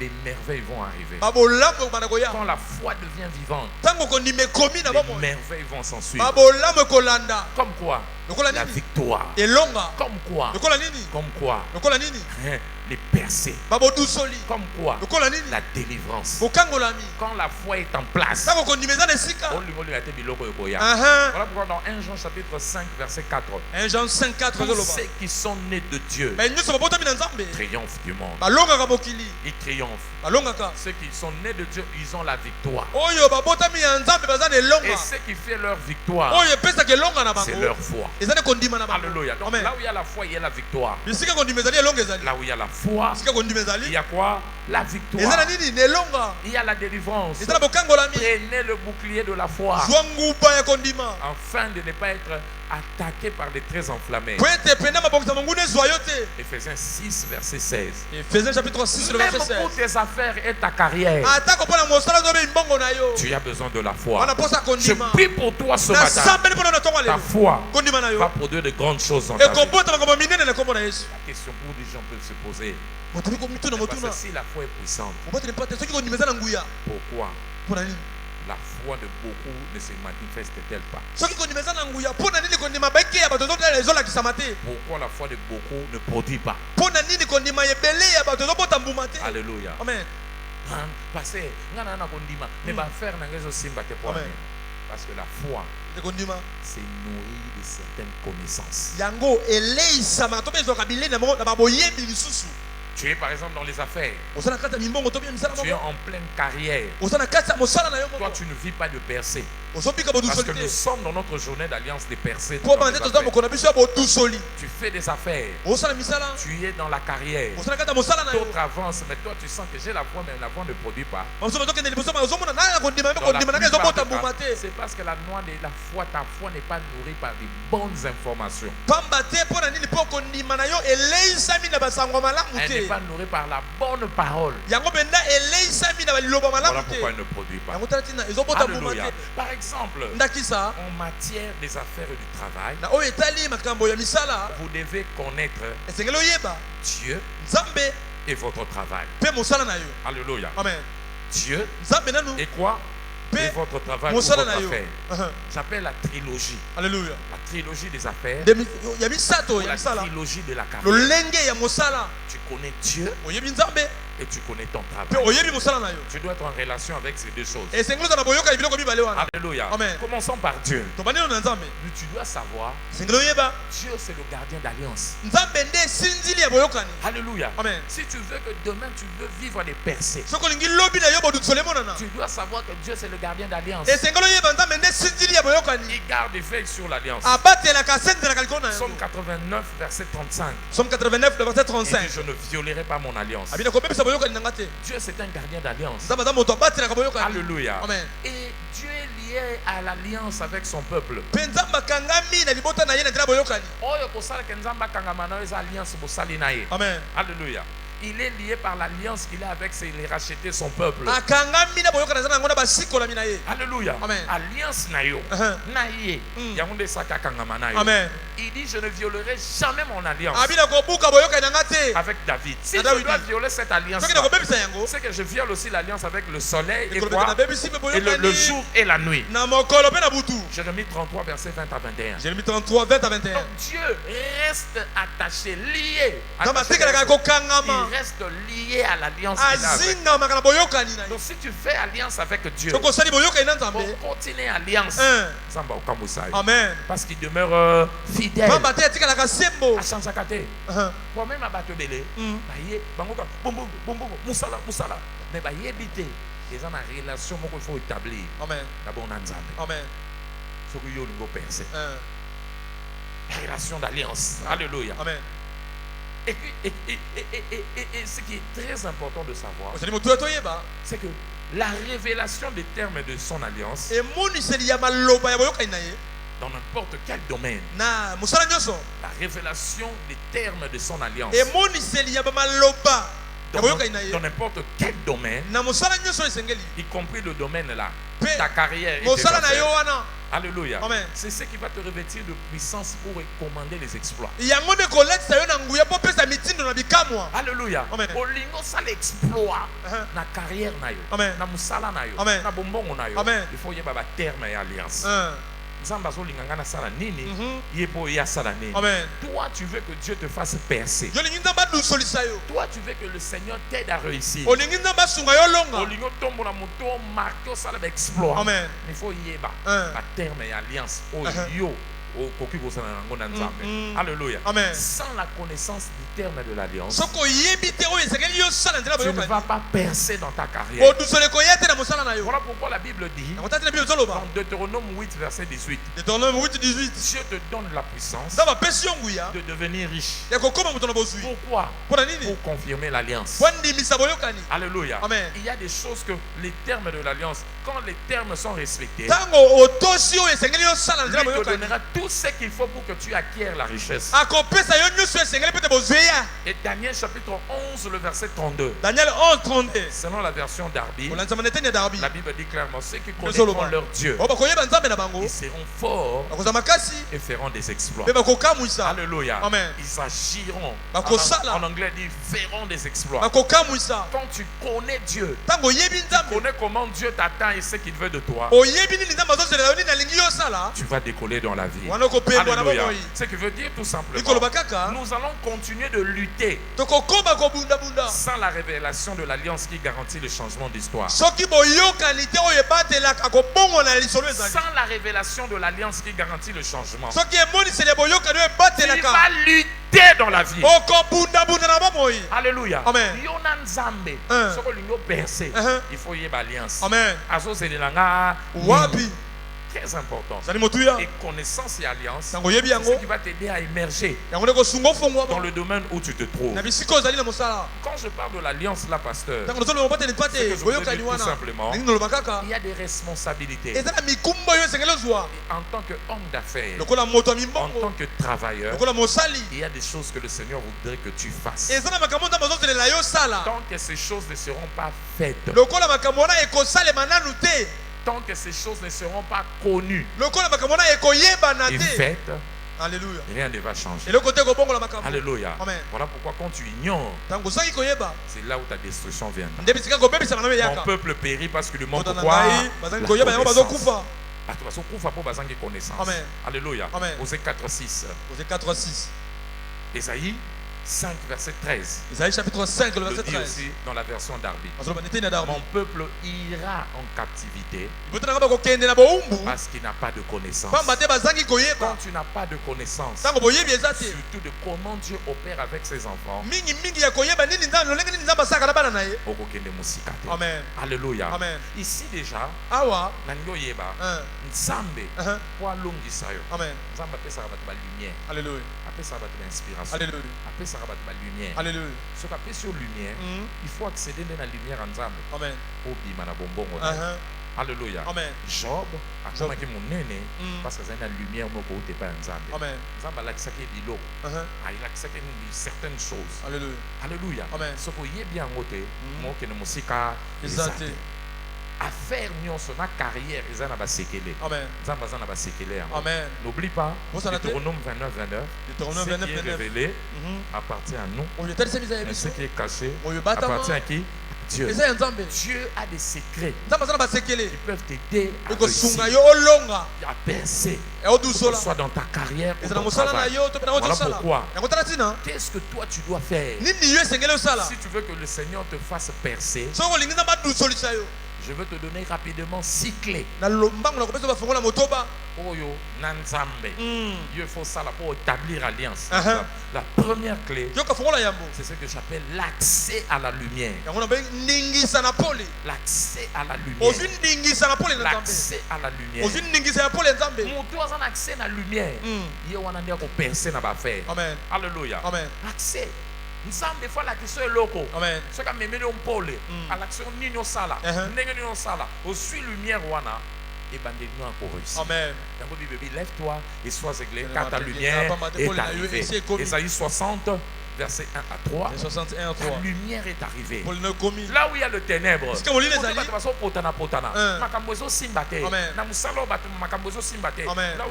les merveilles vont arriver. Quand la foi devient vivante, les merveilles vont s'en suivre. Comme quoi? La victoire. Comme quoi? Comme quoi? Les percées. Comme quoi? La délivrance. Quand la foi est en place. Voilà pourquoi dans 1 Jean chapitre 5 verset 4. 1 Jean 5, 4. Tous ceux qui sont nés de Dieu triomphent du monde. Ils triomphent. Ceux qui sont nés de Dieu, ils ont la victoire. Et ce qui fait leur victoire, c'est leur foi. Alléluia. Donc là où il y a la foi, il y a la victoire. Là où il y a la foi, il y a quoi? La victoire. Il y a la délivrance. Prenez le bouclier de la foi afin de ne pas être attaqué par des traits enflammés. Ephésiens 6 verset 16. Ephésiens chapitre 6 le verset 16. Même pour tes affaires et ta carrière, tu as besoin de la foi. Je prie pour toi ce matin. Ta foi va produire de grandes choses dans ta vie. La question pour les gens peuvent se poser: parce que si la foi est puissante, pourquoi la foi de beaucoup ne se manifeste-t-elle pas? Pourquoi la foi de beaucoup ne produit pas? Alléluia. Amen. Parce que la foi c'est nourri de certaines connaissances. Tu es par exemple dans les affaires. Tu es en pleine carrière. Toi, tu ne vis pas de percée. Parce que nous sommes dans notre journée d'alliance des percées. Tu fais des affaires. Tu es dans la carrière. D'autres avancent, mais toi tu sens que j'ai la foi, mais la foi ne produit pas. C'est parce que la foi, ta foi n'est pas nourrie par des bonnes informations. Elle n'est pas nourrie par la bonne parole. Voilà pourquoi elle ne produit pas. Alléluia. Par exemple, en matière des affaires et du travail, vous devez connaître Dieu et votre travail. Alléluia. Amen. Dieu et quoi? Et votre travail ou votre affaire. J'appelle la trilogie. Alléluia. La trilogie des affaires. La trilogie de la carrière. Tu connais Dieu et tu connais ton travail. Tu dois être en relation avec ces deux choses. Alléluia. Amen. Commençons par Dieu. Tu dois savoir, Dieu c'est le gardien d'alliance. Alléluia. Amen. Si tu veux que demain tu veux vivre des percées, tu dois savoir que Dieu c'est le gardien d'alliance. Il garde et veille sur l'alliance. Somme 89 verset 35. Somme 89 verset 35. Il dit, je ne violerai pas mon alliance. Dieu c'est un gardien d'alliance. Alléluia. Amen. Et Dieu est lié à l'alliance avec son peuple. Amen. Alléluia. Il est lié par l'alliance qu'il a avec les rachetés, son peuple. Alléluia. Amen. Alliance nayo. Naye. Yaoundé saka kangama nayo. Amen. Il dit, je ne violerai jamais mon alliance avec David. Si je dois violer cette alliance, c'est que je viole aussi l'alliance avec le soleil et quoi? Et le jour et la nuit. Jérémie 33 verset 20 à 21. Jérémie 33 20 à 21. Donc Dieu reste attaché, lié. Il reste lié à l'alliance qu'il a avec. Donc si tu fais alliance avec Dieu, pour continuer alliance, Amen. parce qu'il demeure fidèle. À Chanchakate. Moi-même à Batobele, Moussala. Mais il habite. Ils ont une relation qu'il faut établir. Amen. D'abord, on a Amen. Ce que vous pensez. Relation d'alliance. Alléluia. Amen. Et ce qui est très important de savoir, c'est que la révélation des termes de son alliance, dans n'importe quel domaine, la révélation des termes de son alliance, dans n'importe quel domaine, y compris le domaine là, ta carrière et tes affaires. Alléluia. C'est ce qui va te revêtir de puissance pour commander les exploits. Alléluia. Olingo ça l'exploit na carrière na yo, na musala na yo, na bombongo na yo. Il faut y avoir terme et alliance. Toi, tu veux que Dieu te fasse percer. Toi, tu veux que le Seigneur t'aide à réussir. Il faut y avoir terme et alliance. Alléluia. Sans la connaissance du terme de l'alliance, tu ne vas pas percer dans ta carrière. Voilà pourquoi la Bible dit dans Deutéronome 8 verset 18, Dieu te donne la puissance de devenir riche. Pourquoi? Pour confirmer l'alliance. Alléluia. Il y a des choses que les termes de l'alliance, quand les termes sont respectés, lui te donnera tout ce qu'il faut pour que tu acquières la richesse. Et Daniel chapitre 11 le verset 32. Daniel 11, 32. Selon la version Darby, la Bible dit clairement ceux qui connaîtront leur Dieu, ils seront forts et feront des exploits. Alléluia. Ils agiront. En anglais dit feront des exploits. Quand tu connais Dieu, tu connais comment Dieu t'attend et ce qu'il veut de toi, tu vas décoller dans la vie. Alléluia. Ce qui veut dire tout simplement, nous allons continuer de lutter sans la révélation de l'alliance qui garantit le changement d'histoire. Sans la révélation de l'alliance qui garantit le changement, tu vas lutter dans la vie. Alléluia. Il faut y avoir l'alliance. Très important. Et connaissance et alliance, c'est ce qui va t'aider à émerger dans le domaine où tu te trouves. Quand je parle de l'alliance là, pasteur, c'est que je veux dire tout simplement, il y a des responsabilités. En tant qu'homme d'affaires, en tant que travailleur, il y a des choses que le Seigneur voudrait que tu fasses. Tant que ces choses ne seront pas faites, tant que ces choses ne seront pas connues et faites, alléluia, rien ne va changer. Alléluia. Voilà pourquoi quand tu ignores, c'est là où ta destruction vient. Mon peuple périt parce que le monde croit la connaissance. Alléluia. Osée 4:6. Ésaïe 5 verset 13. Isaïe chapitre 5 le verset 13. Aussi dans la version Darby. Mon peuple ira en captivité parce qu'il n'a pas de connaissance. Quand tu n'as pas de connaissance, surtout de comment Dieu opère avec ses enfants, Amen. Alléluia. Amen. Ici déjà, Nzambe pour alongisa yo. Amen. Nzambe apesa ba lumière. Alléluia. Apesa ba inspiration. Alléluia. Apesa ba lumière. Alléluia. Ce qu'a sur lumière, il faut accéder dans la lumière en Nzambe. Amen. Pour bima na bombongo. Alléluia. Amen. Job a commencé mon néné parce que c'est une lumière moko te pas Nzambe. Amen. Nzambe a accepté bilo. Il a accepté certaines choses. Alléluia. Alléluia. Amen. Ce que yé bien ngote, mo ke no musika exact. Affaire nyonso na carrière ezana ba sekele. Amen. Nzamba zana ba sekele. Amen. N'oublie pas Deutéronome 29:29. Deutéronome 29:29 révélé appartient à nous. Et ce qui est caché appartient à qui? Dieu. Dieu a des secrets qui peuvent t'aider à réussir, à percer, que ce soit dans ta carrière ou dans ton travail. Voilà pourquoi. Qu'est-ce que toi tu dois faire si tu veux que le Seigneur te fasse percer? Je veux te donner rapidement 6 clés. Il faut ça là pour établir alliance. La première clé, c'est ce que j'appelle l'accès à la lumière. L'accès à la lumière. L'accès à la lumière. Mon accès à la lumière. Il y a un percer dans l'affaire. Alléluia. Accès. Des fois la question est loco. Amen. Ce qui m'a mené au pôle. À l'action nino sala. Nino sala. Au suit lumière wana. Et bandez-nous encore réussi. Amen. Lève-toi et sois éclairé car ta lumière est arrivée. Ésaïe 60. Verset 1 à 3. La lumière est arrivée. Là où il y a le ténèbre. Là où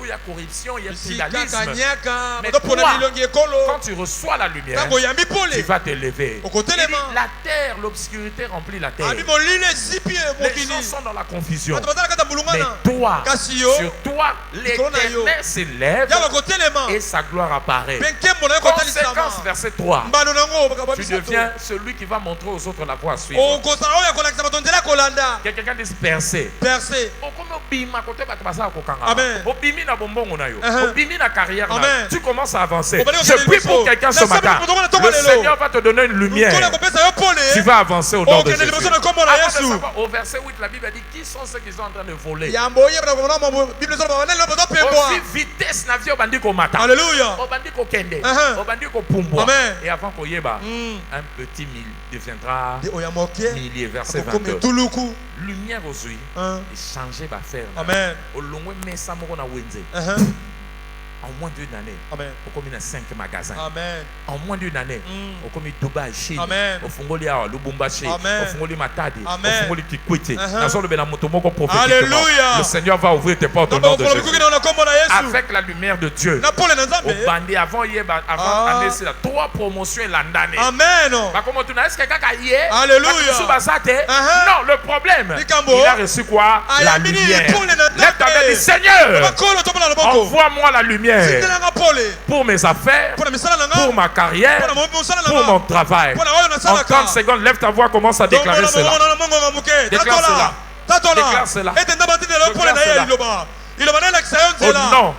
il y a corruption, il y a tribalisme. Mais toi, quand tu reçois la lumière, tu vas t'élever. La terre, l'obscurité remplit la terre. Les gens sont dans la confusion. Mais toi, sur toi, l'Éternel s'élève et sa gloire apparaît. Conséquence, verset 3. Tu deviens celui qui va montrer aux autres la voie à suivre. Quelqu'un dit percer. Amen. Tu commences à avancer. Je prie pour quelqu'un ce matin. Le Seigneur va te donner une lumière. Tu vas avancer au nom de Jésus. Au verset 8, la Bible dit qui sont ceux qui sont en train de voler. Vitesse n'a vu au bandit au matin. Alléluia. Au bandit au kende. Au bandit au pumbo. Et avant qu'on y ait un petit mille deviendra millier. Verset 22. Lumière aux yeux et changer va faire. Amen. Au long mais ça m'a en moins d'une année, au commis 5 magasins. Amen. En moins d'une année, au commis Dubaï, Chine, au Fongoli à Lubumbashi, au Fongoli Matadi, au Fongoli Kikwiti. Alléluia. Le Seigneur va ouvrir tes portes au nom de Jésus. Avec la lumière de Dieu. Au bandit avant hier, avant année, c'est la 3 promotions l'année. Amen. Est-ce que quelqu'un a hier? Alléluia. Non, le problème, il a reçu quoi? La lumière. Lève ta main et dis Seigneur, envoie-moi la lumière. Pour mes affaires, pour ma carrière, pour mon travail. En 30 secondes, lève ta voix, commence à déclarer cela. Déclare cela. Déclare cela. Au nom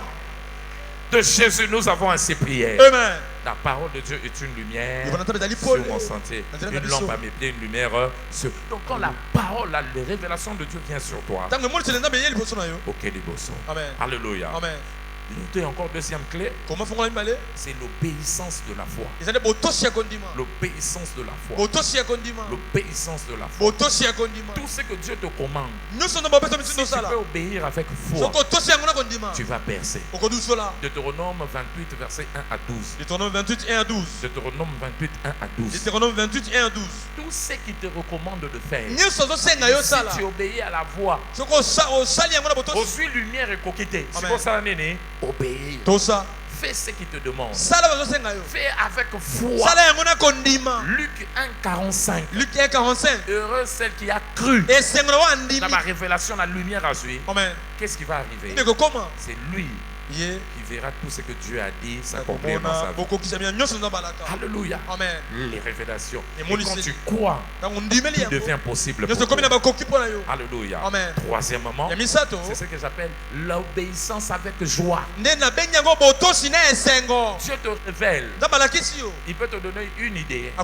de Jésus, nous avons ainsi prié. Amen. La parole de Dieu est une lumière sur mon sentier. Une lampe à mes pieds, une lumière sur... Donc quand la parole, la révélation de Dieu vient sur toi. Ok, les bossons. Alléluia. Amen. Il y a encore deuxième clé. C'est l'obéissance de la foi. L'obéissance de la foi. L'obéissance de la foi. Tout ce que Dieu te commande, si tu peux obéir avec foi, tu vas percer. Deutéronome 28, verset 1 à 12. Deutéronome 28, 1 à 12. Deutéronome 28, 1 à 12. Deutéronome 28, 1 à 12. Tout ce qui te recommande de faire, si tu obéis à la voix, aussi lumière et coquité. C'est pour ça, néné. Obéir. Fais ce qu'il te demande. Fais avec foi. Luc 1,45. Heureux celle qui a cru. Dans ma révélation, la lumière a suivi. Qu'est-ce qui va arriver? C'est lui qui verra tout ce que Dieu a dit s'accomplir dans sa vie. Alléluia. Amen. Les révélations. Et quand tu crois, il devient possible pour toi. Alléluia. Amen. Troisièmement, c'est ce que j'appelle l'obéissance avec joie. Dieu te révèle. Il peut te donner une idée. Il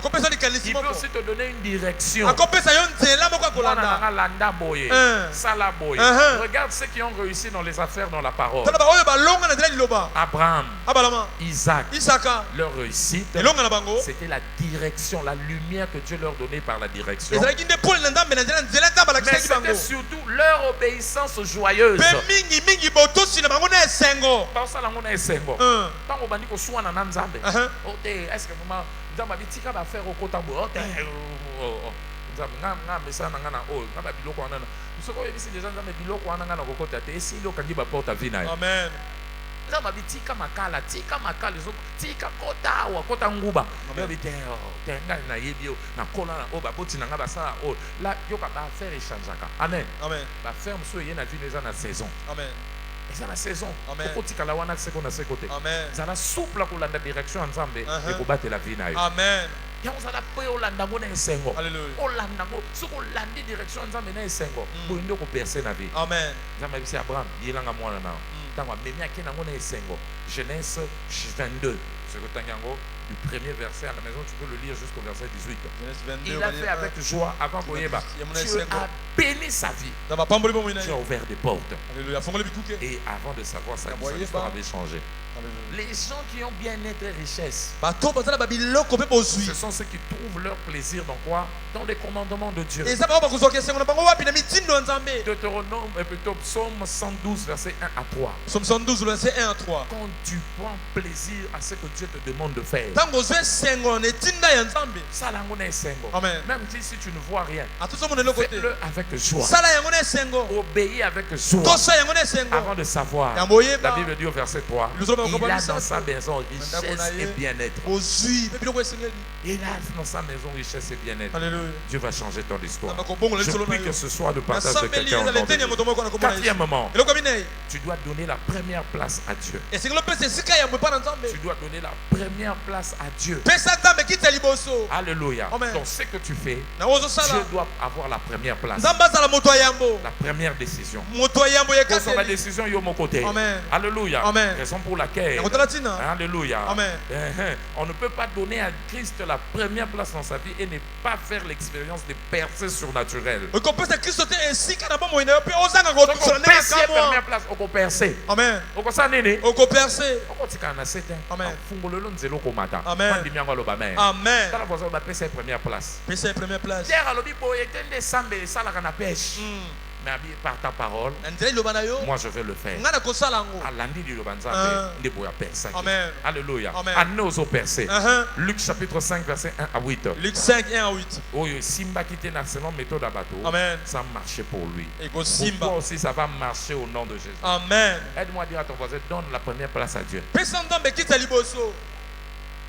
peut aussi te donner une direction. Regarde ceux qui ont réussi dans les affaires, dans la parole. Abraham, Isaac, leur réussite, c'était la direction, la lumière que Dieu leur donnait par la direction. Mais c'était surtout leur obéissance joyeuse. Amen. Tika makala, tika makala, tika kota wa kota nguba. Là, yo ka ba faire échange. Amen. Amen. Ba faire mso yena vu les na saison. Amen. C'est la saison. Amen. Tika la wana seko na sekote. Amen. Ça la souple ko landa direction ensemble et ko battre la vie na yo. Amen. Alléluia. Amen. Genèse 22. Du premier verset à la maison, tu peux le lire jusqu'au verset 18. Il a fait avec joie avant qu'on y ait. Dieu a béni sa vie. Tu as ouvert des portes. Et avant de savoir ça, l'histoire avait changé. Les gens qui ont bien-être et richesse, ce sont ceux qui trouvent leur plaisir dans quoi? Dans les commandements de Dieu. Deutéronome, plutôt Psaume 112, verset 1 à 3. Psaume 112, verset 1 à 3. Quand tu prends plaisir à ce que Dieu te demande de faire, Amen. même si tu ne vois rien, fais-le avec joie. Obéis avec joie. Avant de savoir, la Bible dit au verset 3, il a dans sa maison richesse et bien-être. Il a dans sa maison richesse et bien-être. Dieu va changer ton histoire. Je prie que ce soit le partage de quelqu'un au nom de Dieu. Quatrièmement, tu dois donner la première place à Dieu. Tu dois donner la première place à Dieu. Alléluia. Dans ce que tu fais, Dieu doit avoir la première place. La première décision. Pour la décision, il y a mon côté. Alléluia. Raison pour laquelle, alléluia, on ne peut pas donner à Christ la première place dans sa vie et ne pas faire l'expérience de percées surnaturelles. Donc on perce première place, on percer. Amen. On percer. On percer. Amen. Amen. Amen. Première place. Première place. Mais par ta parole, moi je vais le faire. Amen. Alléluia. Amen. Luc chapitre 5, verset 1 à 8. Luc 5, 1 à 8. Amen. Ça marchait pour lui. Pour toi aussi, ça va marcher au nom de Jésus. Amen. Aide-moi à dire à ton voisin, donne la première place à Dieu.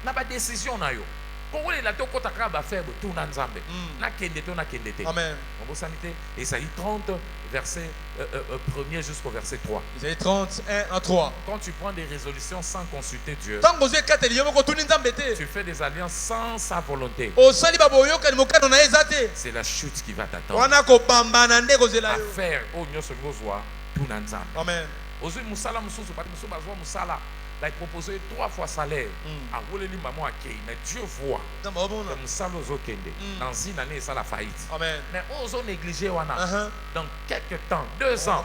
N'a pas de décision. Amen. Isaïe 30, verset 1er jusqu'au verset 3. Isaïe 30, 1 à 3. Quand tu prends des résolutions sans consulter Dieu, tu fais des alliances sans sa volonté, c'est la chute qui va t'attendre. Affaire au Amen. Il a proposé 3 fois salaire. Mais Dieu voit que dans une année, ça la faillite. Mais on a négligé. Dans quelques temps, 2 ans,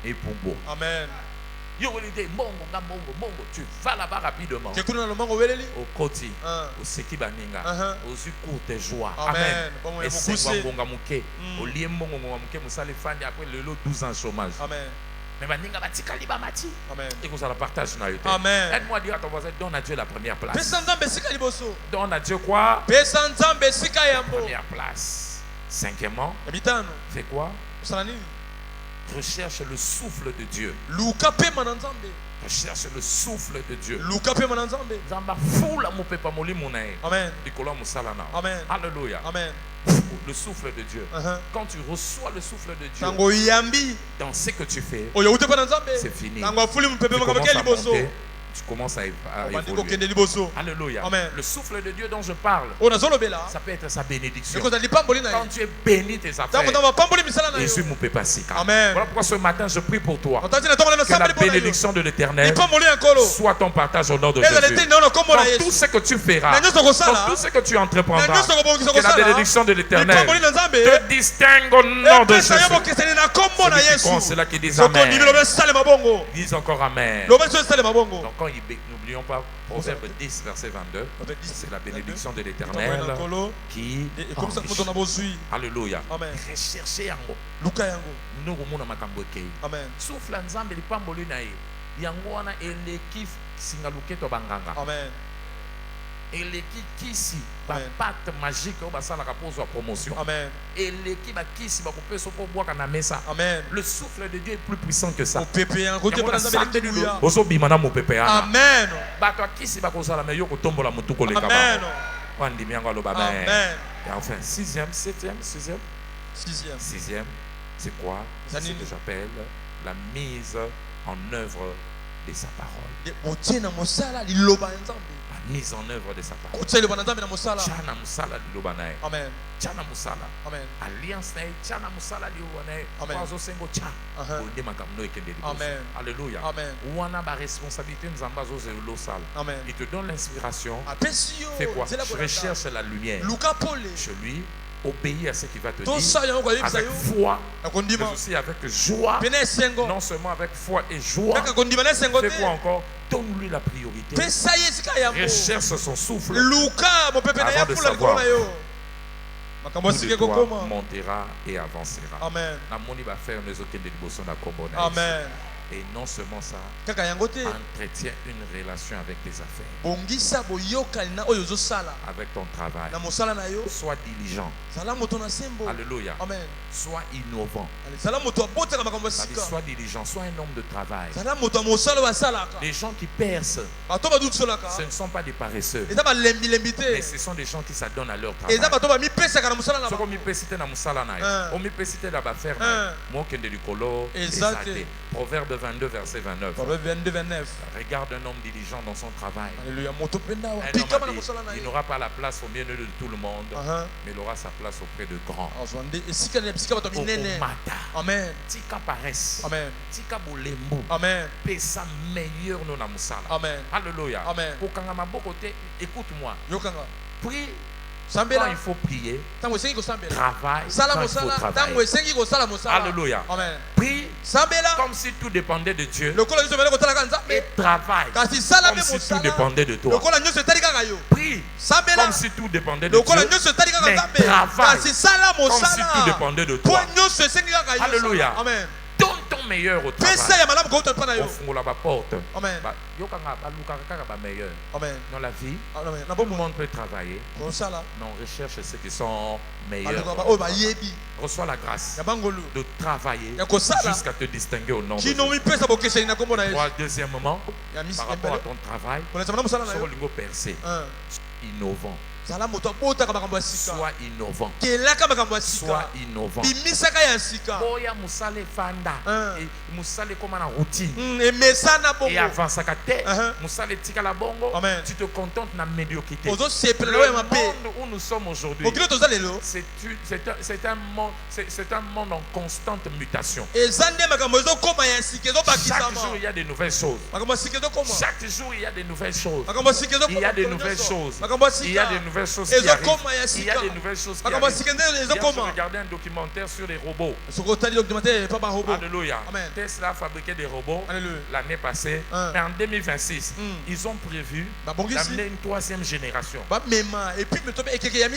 et pour beau. Amen. Tu vas là-bas rapidement. Au côté, au Sekibaninga, aux courtes joies. Amen. Et c'est au lieu de après le lot 12 ans chômage. Amen. Mais Amen. et que ça la partage. Amen. Aide-moi à dire à ton voisin, donne à Dieu la première place. Donne à Dieu quoi? Première place. 5e, fais quoi? Recherche le souffle de Dieu. Recherche le souffle de Dieu. Amen. Amen. Alléluia. Amen. Le souffle de Dieu. Quand tu reçois le souffle de Dieu dans ce que tu fais, c'est fini. Tu commences à évoluer. Alléluia. Amen. Le souffle de Dieu dont je parle, ça peut être sa bénédiction. Quand tu es béni tes affaires, Jésus ne peut pas s'y calmer. Amen. Voilà pourquoi ce matin je prie pour toi. Que la bénédiction de l'Éternel soit ton partage au nom de Jésus. Dans tout ce que tu feras, dans tout ce que tu entreprendras, que la bénédiction de l'Éternel te distingue au nom de Jésus. C'est là qui dit Amen. Dis encore Amen. Donc quand n'oublions pas, Proverbe 10, verset 22, c'est la bénédiction de l'Éternel qui enrichit. Alléluia. Recherchez yango. Nous remona makambo kei. Amen. Souffle nzambe lipamboli na ye. Yango wana eleki singaluke to banganga. Amen. Eleki kisi ba pacte magique au basala kapozo promotion. Amen. Eleki ba kisi ba kopesa po boaka na mesa. Amen. Le souffle de Dieu est plus puissant que ça. Ozo bimana mo pepe ana. Amen. Ba to kisi ba kozala me yoko tombola mutu ko leka ba. Amen. Wandi mianga lo ba ba. Amen. Et enfin 6e, 7e, 6e. 6e, c'est quoi? C'est ce que j'appelle la mise en œuvre de sa parole. La mise en œuvre de sa parole. Chana musala lobanae. Amen. Chana musala. Amen. Alliance nae chana musala lobanae. Amen. Kwazo sengo cha. Onde makamno ekende liboso. Amen. Alléluia. Amen. Wana ba responsabilité nzamba zo zelo sala. Amen. Il te donne l'inspiration. Fais quoi? Je recherche la lumière. Chez lui, obéir à ce qu'il va te dire avec foi, mais aussi avec joie. Non seulement avec foi et joie. Fais quoi encore? Donne-lui la priorité. Recherche son souffle avant de savoir. Tout de toi montera et avancera. Amen. Amen. Et non seulement ça, entretiens une relation avec tes affaires, avec ton travail. Sois diligent. Alléluia. Amen. Sois innovant. Sois diligent, sois un homme de travail. Les gens qui percent, ce ne sont pas des paresseux, mais ce sont des gens qui s'adonnent à leur travail. Proverbe 22, verset 29. Regarde un homme diligent dans son travail. Alléluia. Il n'aura pas la place au milieu de tout le monde, mais il aura sa place auprès de grands. Amen. Tika paresse. Amen. Tika bolembo. Amen. Pesa meilleur no na musala. Amen. Alléluia. Amen. Écoute-moi. Prie. Quand il faut prier, travaille quand il faut travailler. Alléluia. Amen. Prie comme si tout dépendait de Dieu. Et travaille comme si tout dépendait de toi. Prie comme si tout dépendait de Dieu. Mais travaille comme si tout dépendait de toi. Alléluia. Amen. Donne ton meilleur au travail. Au la porte. Amen. Dans la vie, tout le monde peut travailler, mais on recherche ceux qui sont meilleurs. Reçois la grâce de travailler jusqu'à te distinguer au nom de Dieu. Deuxièmement, par rapport à ton travail, sur le mot percé, innovant. Sois innovant. Sois innovant. Boya musale fanda. Musale comme en routine. Et avance à côté. Musale tika la bongo. Tu te contentes de la médiocrité. Le monde où nous sommes aujourd'hui, c'est un monde en constante mutation. Chaque jour il y a de nouvelles choses. Chaque jour il y a de nouvelles choses. Il y a de nouvelles choses. Il y a de nouvelles choses qui arrivent. Il y a des nouvelles choses qui arrivent. J'ai regardé un documentaire sur les robots. Alléluia. Tesla a fabriqué des robots l'année passée. Mais en 2026, ils ont prévu d'amener une troisième génération. Ils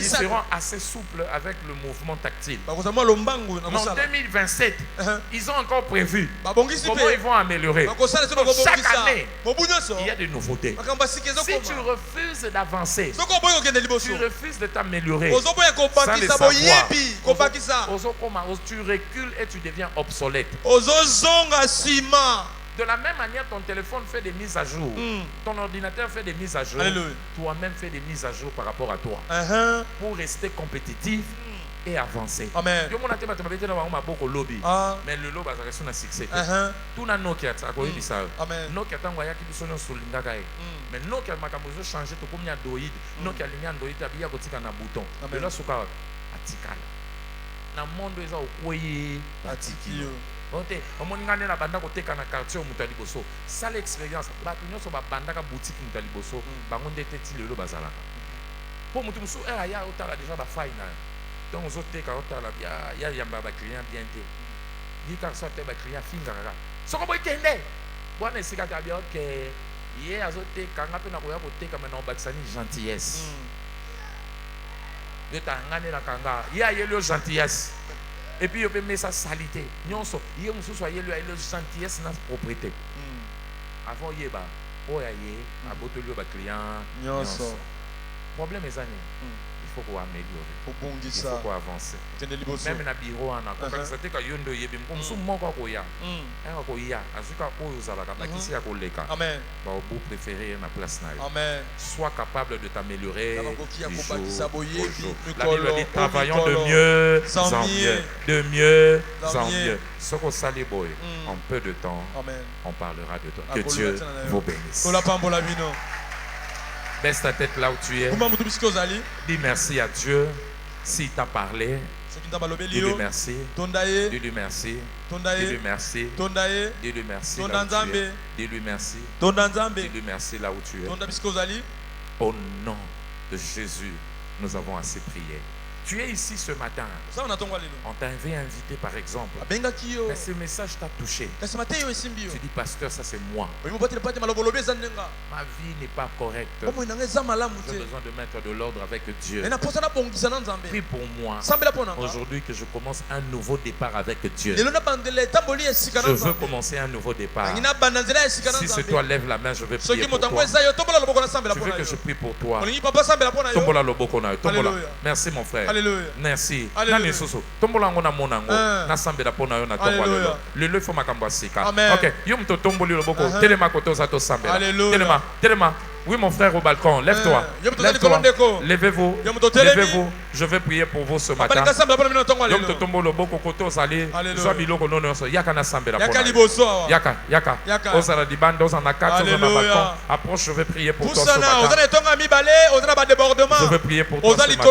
seront assez souples avec le mouvement tactile. En 2027, ils ont encore prévu comment ils vont améliorer. Chaque année, il y a des nouveautés. Si tu refuses d'avancer, tu refuses de t'améliorer, sans le savoir, tu recules et tu deviens obsolète. De la même manière, ton téléphone fait des mises à jour, ton ordinateur fait des mises à jour, toi-même fais des mises à jour par rapport à toi, pour rester compétitif et avancer. Amen. Mais le lobby a un succès. Tout le monde qui a mais non qui a changé tout comme il y a doïd, non qui a ligné doïd a bien côté un bouton. Mais là suka atikala. Na monde eza okoyi atikio. Ote omoningane na banda côté kana quartier mutali boso. Ça l'expérience ba nyonso ba banda ka boutique mutali boso, bango ndete ti lelo bazalaka. Po mutu musu ya otala déjà ba faina. Donc aux autres quand otala ya yamba ba client bien té. Yi ka sorte ba client fingara. Soko boy tende. Bwana esika ka bien que hier azote kanga pe na koya koteka maintenant bakisani gentillesse. De tangane la kanga. Ya yelo gentillesse. Et puis il peut mettre sa salité. Nyonso, hier mususu yelo gentillesse na propriété. Avant yeba, oya ye, abotolio ba client. Nyonso. Problème est année. Il faut qu'on améliore. Il faut qu'on avance. Même dans le bureau, on a compris que yondo yebi comme sous mon quoi koya. Un koya, azuka koyo zalaka, bakisi ya koleka. Amen. Ba obu préféré na place na. Amen. Sois capable de t'améliorer. La Bible dit travaillons de mieux en mieux, de mieux en mieux. Ce qu'on s'allie boy, en peu de temps, on parlera de toi. Que Dieu vous bénisse. Baisse ta tête là où tu es. Dis merci à Dieu. S'il t'a parlé, dis-lui merci. Dis-lui merci. Dis-lui merci. Dis-lui merci là où tu es. Dis-lui merci. Dis-lui merci là où tu es. Au nom de Jésus, nous avons assez prié. Tu es ici ce matin. On t'avait invité par exemple. Mais ce message t'a touché. Tu dis, pasteur, ça c'est moi. Ma vie n'est pas correcte. J'ai besoin de mettre de l'ordre avec Dieu. Prie pour moi. Aujourd'hui que je commence un nouveau départ avec Dieu. Je veux commencer un nouveau départ. Si c'est toi, lève la main, je vais prier pour toi. Tu veux que je prie pour toi? Merci mon frère. Merci. Oui, mon frère au balcon, lève-toi. Lève-toi. Levez-vous. Levez-vous. Je vais prier pour vous ce matin. Approche, je vais prier pour toi ce matin. Je vais prier pour toi ce matin.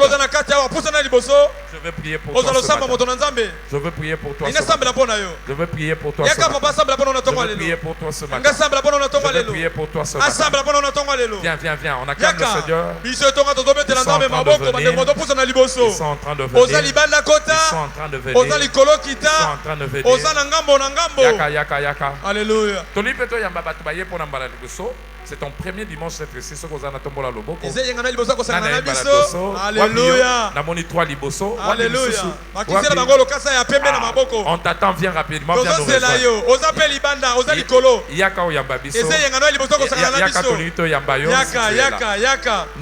Je vais prier pour toi ce matin. Je veux prier pour toi ce matin. Je veux prier pour toi ce matin. Je veux prier pour toi ce matin. Je veux prier pour toi ce matin. Viens, viens, viens. On acclame le Seigneur. Ils sont en train de venir. Ils sont en train de venir. Ils sont en train de venir. Ils sont en train de venir. Yaka, yaka, yaka. Alléluia. C'est ton premier dimanche cette fois-ci. Alléluia. On t'attend, viens rapidement. Viens nous rejoindre.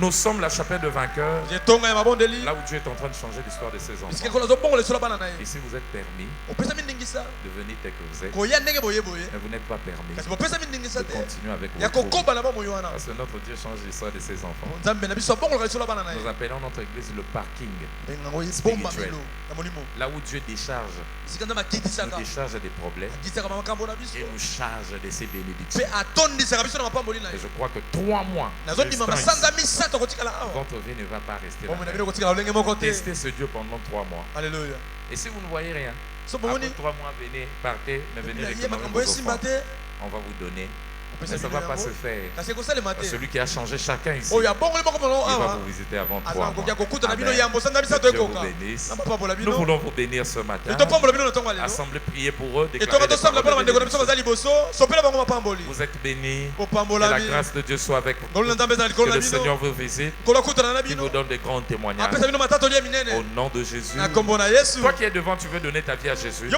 Nous sommes la chapelle de vainqueurs. Là où Dieu est en train de changer l'histoire de ses enfants. Et si vous êtes permis de venir tel que vous êtes, mais vous n'êtes pas permis de continuer avec votre troupe. Parce que notre Dieu change l'histoire de ses enfants. Nous appelons notre église le parking spirituel. Là où Dieu décharge des problèmes et nous charge de ses bénédictions. Et je crois que 3 mois votre vie ne va pas rester là. Testez ce Dieu pendant 3 mois. Alléluia. Et si vous ne voyez rien, après 3 mois, venez, partez, mais venez réclamer vos offrandes. On va vous donner. Mais ça ne va pas se faire. Celui qui a changé chacun ici, il va vous visiter avant 3 mois. Amen. Que Dieu vous bénisse. Nous voulons vous bénir ce matin. Assemblez, priez pour eux. Déclarez des paroles de bénédiction. Vous êtes bénis. Que la grâce de Dieu soit avec vous. Que le Seigneur vous visite. Qu'il vous donne des grands témoignages. Au nom de Jésus. Toi qui es devant, tu veux donner ta vie à Jésus.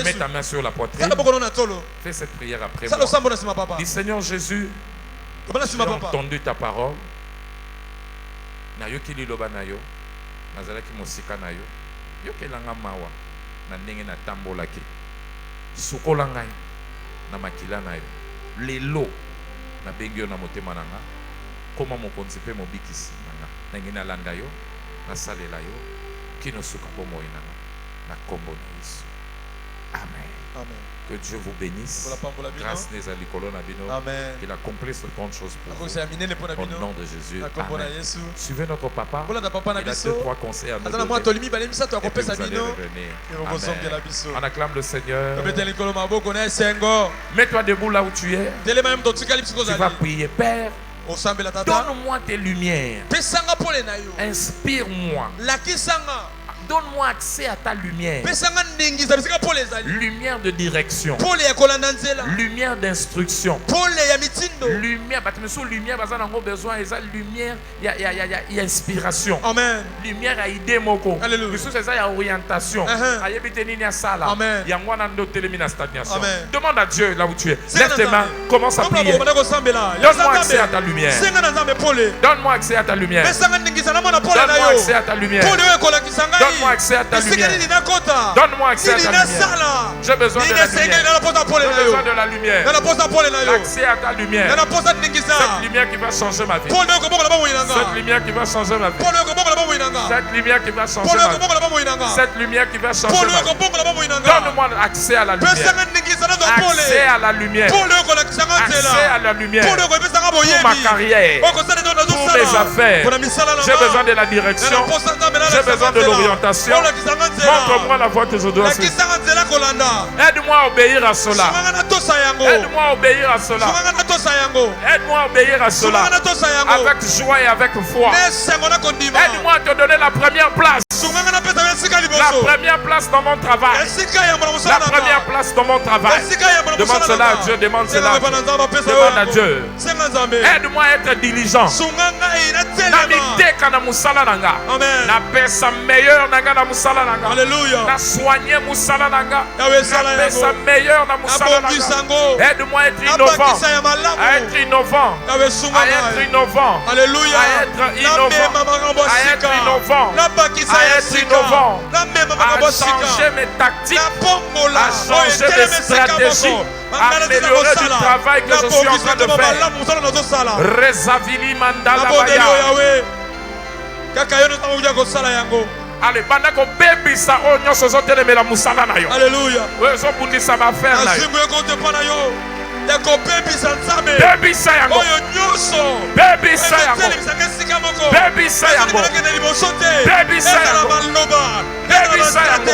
Mets ta main sur la poitrine. Fais cette prière après moi. Dis, Seigneur Jésus, j'ai entendu ta parole. Nayoki liloba nayo, nazalaki mosika nayo. Yokelanga mawa, na ndenge na tambolaki. Sukola ngai na makila nayo. Lelo na bengyo na motema nanga. Koma mokonzi pe mobikisi nanga. Ndenge na landa yo, na salela yo. Kino suka bomoi nanga. Na kombo na Yesu. Amen. Amen. Que Dieu vous bénisse. Grâce à l'École Nabino. Qu'il accomplisse de grandes choses pour vous. Au nom de Jésus. Amen. Suivez notre papa. Il a 2-3 conseils à nous donner. Et puis vous allez revenir. Amen. On acclame le Seigneur. Mets-toi debout là où tu es. Tu vas prier. Père, donne-moi tes lumières. Inspire-moi. Donne-moi accès à ta lumière. Lumière de direction. Lumière d'instruction. Lumière, lumière, besoin de lumière, il y a inspiration. Amen. Lumière à idée moko. Il y a orientation. Amen. Demande à Dieu là où tu es. Lève tes mains, commence à prier. Donne-moi accès à ta lumière. Donne-moi accès à ta lumière. Donne-moi accès à ta lumière. Donne-moi accès à ta lumière. Donne-moi accès à ta lumière. J'ai besoin de la lumière. J'ai besoin de la lumière. L'accès à ta lumière. Cette lumière qui va changer ma vie. Cette lumière qui va changer ma vie. Cette lumière qui va changer ma vie. Cette lumière qui va changer ma vie. Donne-moi accès à la lumière. Accès à la lumière. Accès à la lumière. Pour ma carrière. Pour mes affaires. J'ai besoin de la direction. J'ai besoin de l'orientation. Montre-moi la voie que je dois suivre. Aide-moi à obéir à cela. Aide-moi à obéir à cela. Aide-moi à obéir à cela. Avec joie et avec foi. Aide-moi à te donner la première place. La première place dans mon travail. La première place dans mon travail. Demande cela à Dieu, demande cela à Dieu. Demande à Dieu. Aide-moi à être diligent. Na pesa meilleur nanga na musala nanga. Alléluia. Na soigner musala nanga. Na pesa meilleur na musala nanga. Aide-moi à être innovant. À être innovant. À être innovant. Alléluia. À être innovant. À être innovant. À être innovant. À changer mes tactiques. À changer mes stratégies. À améliorer du travail que je suis en train de faire. Rezavili mandala baya. Allez, banda ko baby sa onyo sozo telemela musala na yo. Alléluia. Wezo bundisa ba faire na yo. Baby sa yango. Baby sa yango. Baby sa yango. Baby sa yango. Baby sa yango.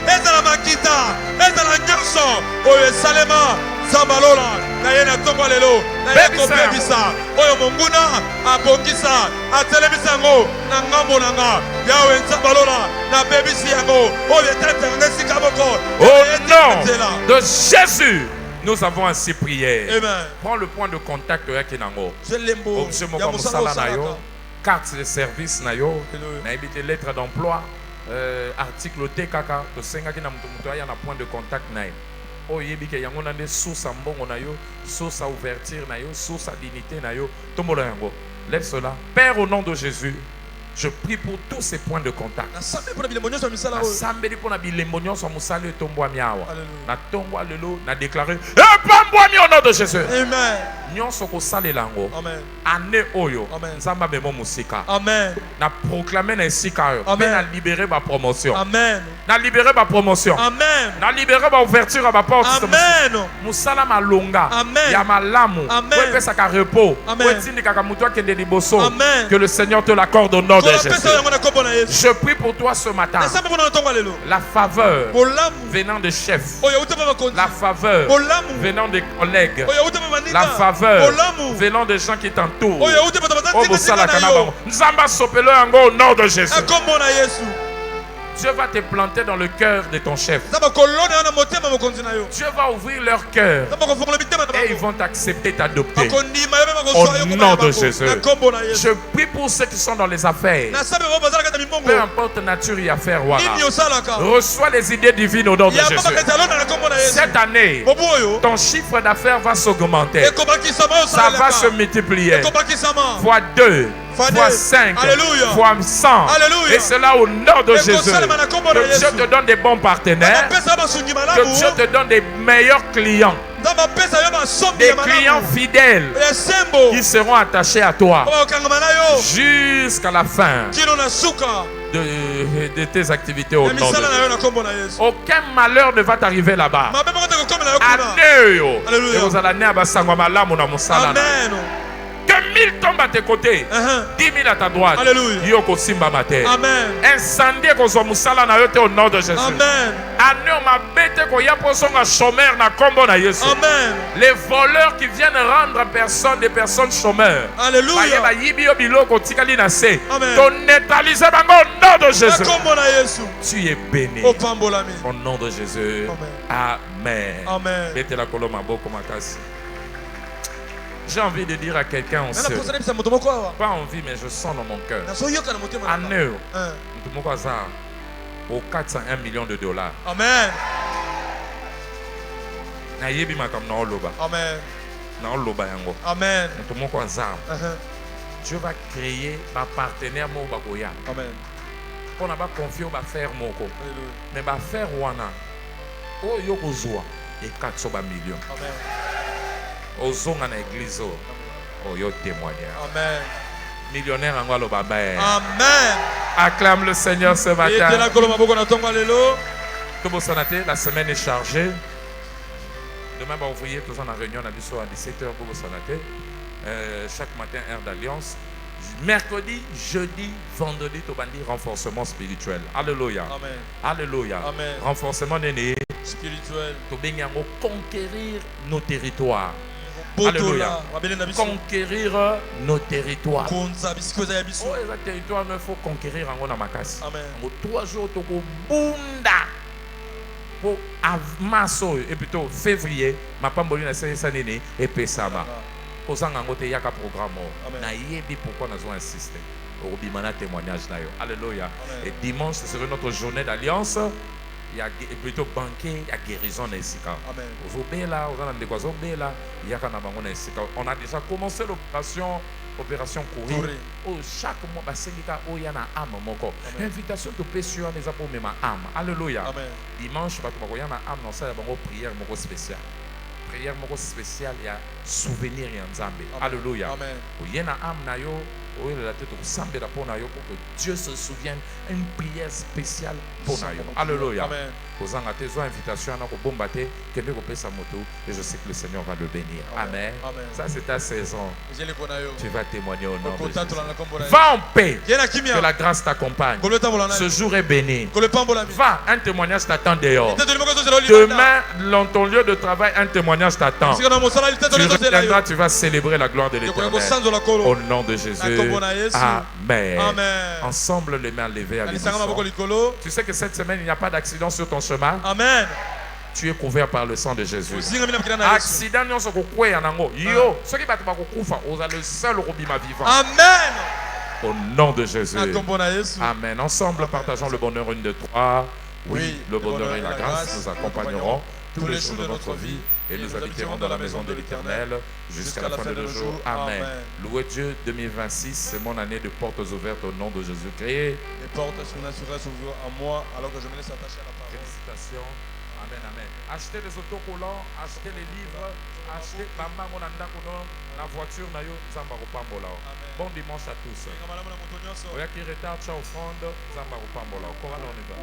Ezala makita. Ezala nyoso. Oyo salema. Zambalola. Nayena tongo lelo. Nayeko bebisa. Oyo monguna. Abongisa. Atelemisa yango. Na ngambo nanga. Yawe nzambalola. Na bebisi yango. Oyo tete ngesika moko. Au nom de Jésus. Nous avons ainsi prié. Amen. Prends le point de contact Yakinango. Carte de service nayo. Naibite lettre d'emploi. Article TKK. To senga kina mtu ya na point de contact nayo. Oh yebike yango na de source mbongo nayo, source à ouverture nayo, source à dignité nayo. Tombola yango. Lève cela. Père, au nom de Jésus, je prie pour tous ces points de contact. Na tongwa lelo na déclaré au nom de Jésus. Amen. Nyonso ko salelango. Amen. Ane oyo. Nzamba bemo musika. Amen. Na proclamer na esika yo. Amen. Na libérer ma promotion. Amen. Na libérer ma promotion. Amen. Na libérer ma ouverture à ma porte. Amen. Musala malonga. Amen. Ya malamu. Amen. Ko pesa ka repos. Amen. Ko tindi kaka muto akende liboso. Amen. Que le Seigneur te l'accorde au nom de Jésus. Je prie pour toi ce matin. La faveur venant des chefs. La faveur venant des collègues. La faveur venant des gens qui t'entourent. Au nom de Jésus. Dieu va te planter dans le cœur de ton chef. Dieu va ouvrir leur cœur. Et ils vont t'accepter, t'adopter. Au nom de Jésus. Je prie pour ceux qui sont dans les affaires. Peu importe nature et affaires. Reçois les idées divines au nom de Jésus. Cette année, ton chiffre d'affaires va s'augmenter. Ça va se multiplier. Fois 2. Fois 5, fois 100. Alléluia. Et cela au nom de Jésus. Que Dieu te donne des bons partenaires. Que Dieu te donne des meilleurs clients. Des clients fidèles qui seront attachés à toi jusqu'à la fin de tes activités au nom de Jésus. Aucun malheur ne va t'arriver là-bas. Amen. Que 1000 tombent à tes côtés, 10 000 à ta droite. Yoko Simba Mater. Amen. Incendie ko musala na yote au nom de Jésus. Amen. Ane ma bête ko ya posonga chômeur na kombo na Yesu. Amen. Les voleurs qui viennent rendre des personnes chômeurs. Alléluia. Ba yibi biloko tikali na se. Ton neutraliser bango au nom de Jésus. Tu es béni. Au nom de Jésus. Amen. Amen. Bete la koloma boko makasi. J'ai envie de dire à quelqu'un en seul. Pas envie, mais je sens dans mon cœur. Année, au 401 millions de dollars. Amen. Amen. Amen. Dieu va créer un partenaire. Amen. On va confier au faire moko. Mais va faire wana. Oh yoko zoa et 400 millions. Amen. Ozonga na église yo témoignage. Amen. Millionnaire angalo baba. Amen. Acclame le Seigneur ce matin. La semaine est chargée. Demain va ouvrier tous en réunion à 17h pour chaque matin heure d'alliance. Mercredi, jeudi, vendredi, tobandi renforcement spirituel. Alléluia. Amen. Alléluia. Amen. Renforcement néné spirituel. Conquérir nos territoires. Alléluia. Conquérir nos territoires. Les territoires, il faut conquérir en Makassi. Amen. 3 jours, tu bunda. Pour mars et plutôt février, ma pamboli na sénéné et pesama. Kozanga ngote yaka programme. Na yebi pourquoi nous avons insisté. Au bimana témoignage na yo. Alléluia. Et dimanche, ce serait notre journée d'alliance. Il y a plutôt banquet, il y a guérison nesika. On a déjà commencé l'opération courir. Chaque mois, il y a une âme. Invitation de péché, on les a pour même âme. Alléluia. Dimanche, il y a une âme dans ça, il y a une prière spéciale. Prière spéciale, il y a souvenir et Nzambe. Alléluia. Il y a une âme pour que Dieu se souvienne une prière spéciale pour nous. Alléluia. Et je sais que le Seigneur va le bénir. Amen. Ça, c'est ta saison. Tu vas témoigner au nom de Jésus. Va en paix. Que la grâce t'accompagne. Ce jour est béni. Va, un témoignage t'attend dehors. Demain, dans ton lieu de travail, un témoignage t'attend. Tu reviendras, tu vas célébrer la gloire de l'Éternel. Au nom de Jésus. Amen. Ensemble, les mains levées à l'unisson. Tu sais que cette semaine, il n'y a pas d'accident sur ton chemin. Amen. Tu es couvert par le sang de Jésus. Accident, yo, ceux qui battent le seul robima vivant. Amen. Au nom de Jésus. Amen. Ensemble, partageons le bonheur une de trois. Oui, le bonheur et la grâce nous accompagneront tous les jours de notre vie et nous habiterons dans la maison de l'Éternel jusqu'à la fin de nos jours. Amen. Louez Dieu, 2026, c'est mon année de portes ouvertes au nom de Jésus-Christ. Les portes s'ouvrent à moi alors que je me laisse attacher à la parole. Félicitations. Amen, amen. Achetez les autocollants, achetez les livres, achetez la voiture. Bon dimanche à tous. Oya qui retard, ciao offrande, Zamba Rupambola. Encore on y va.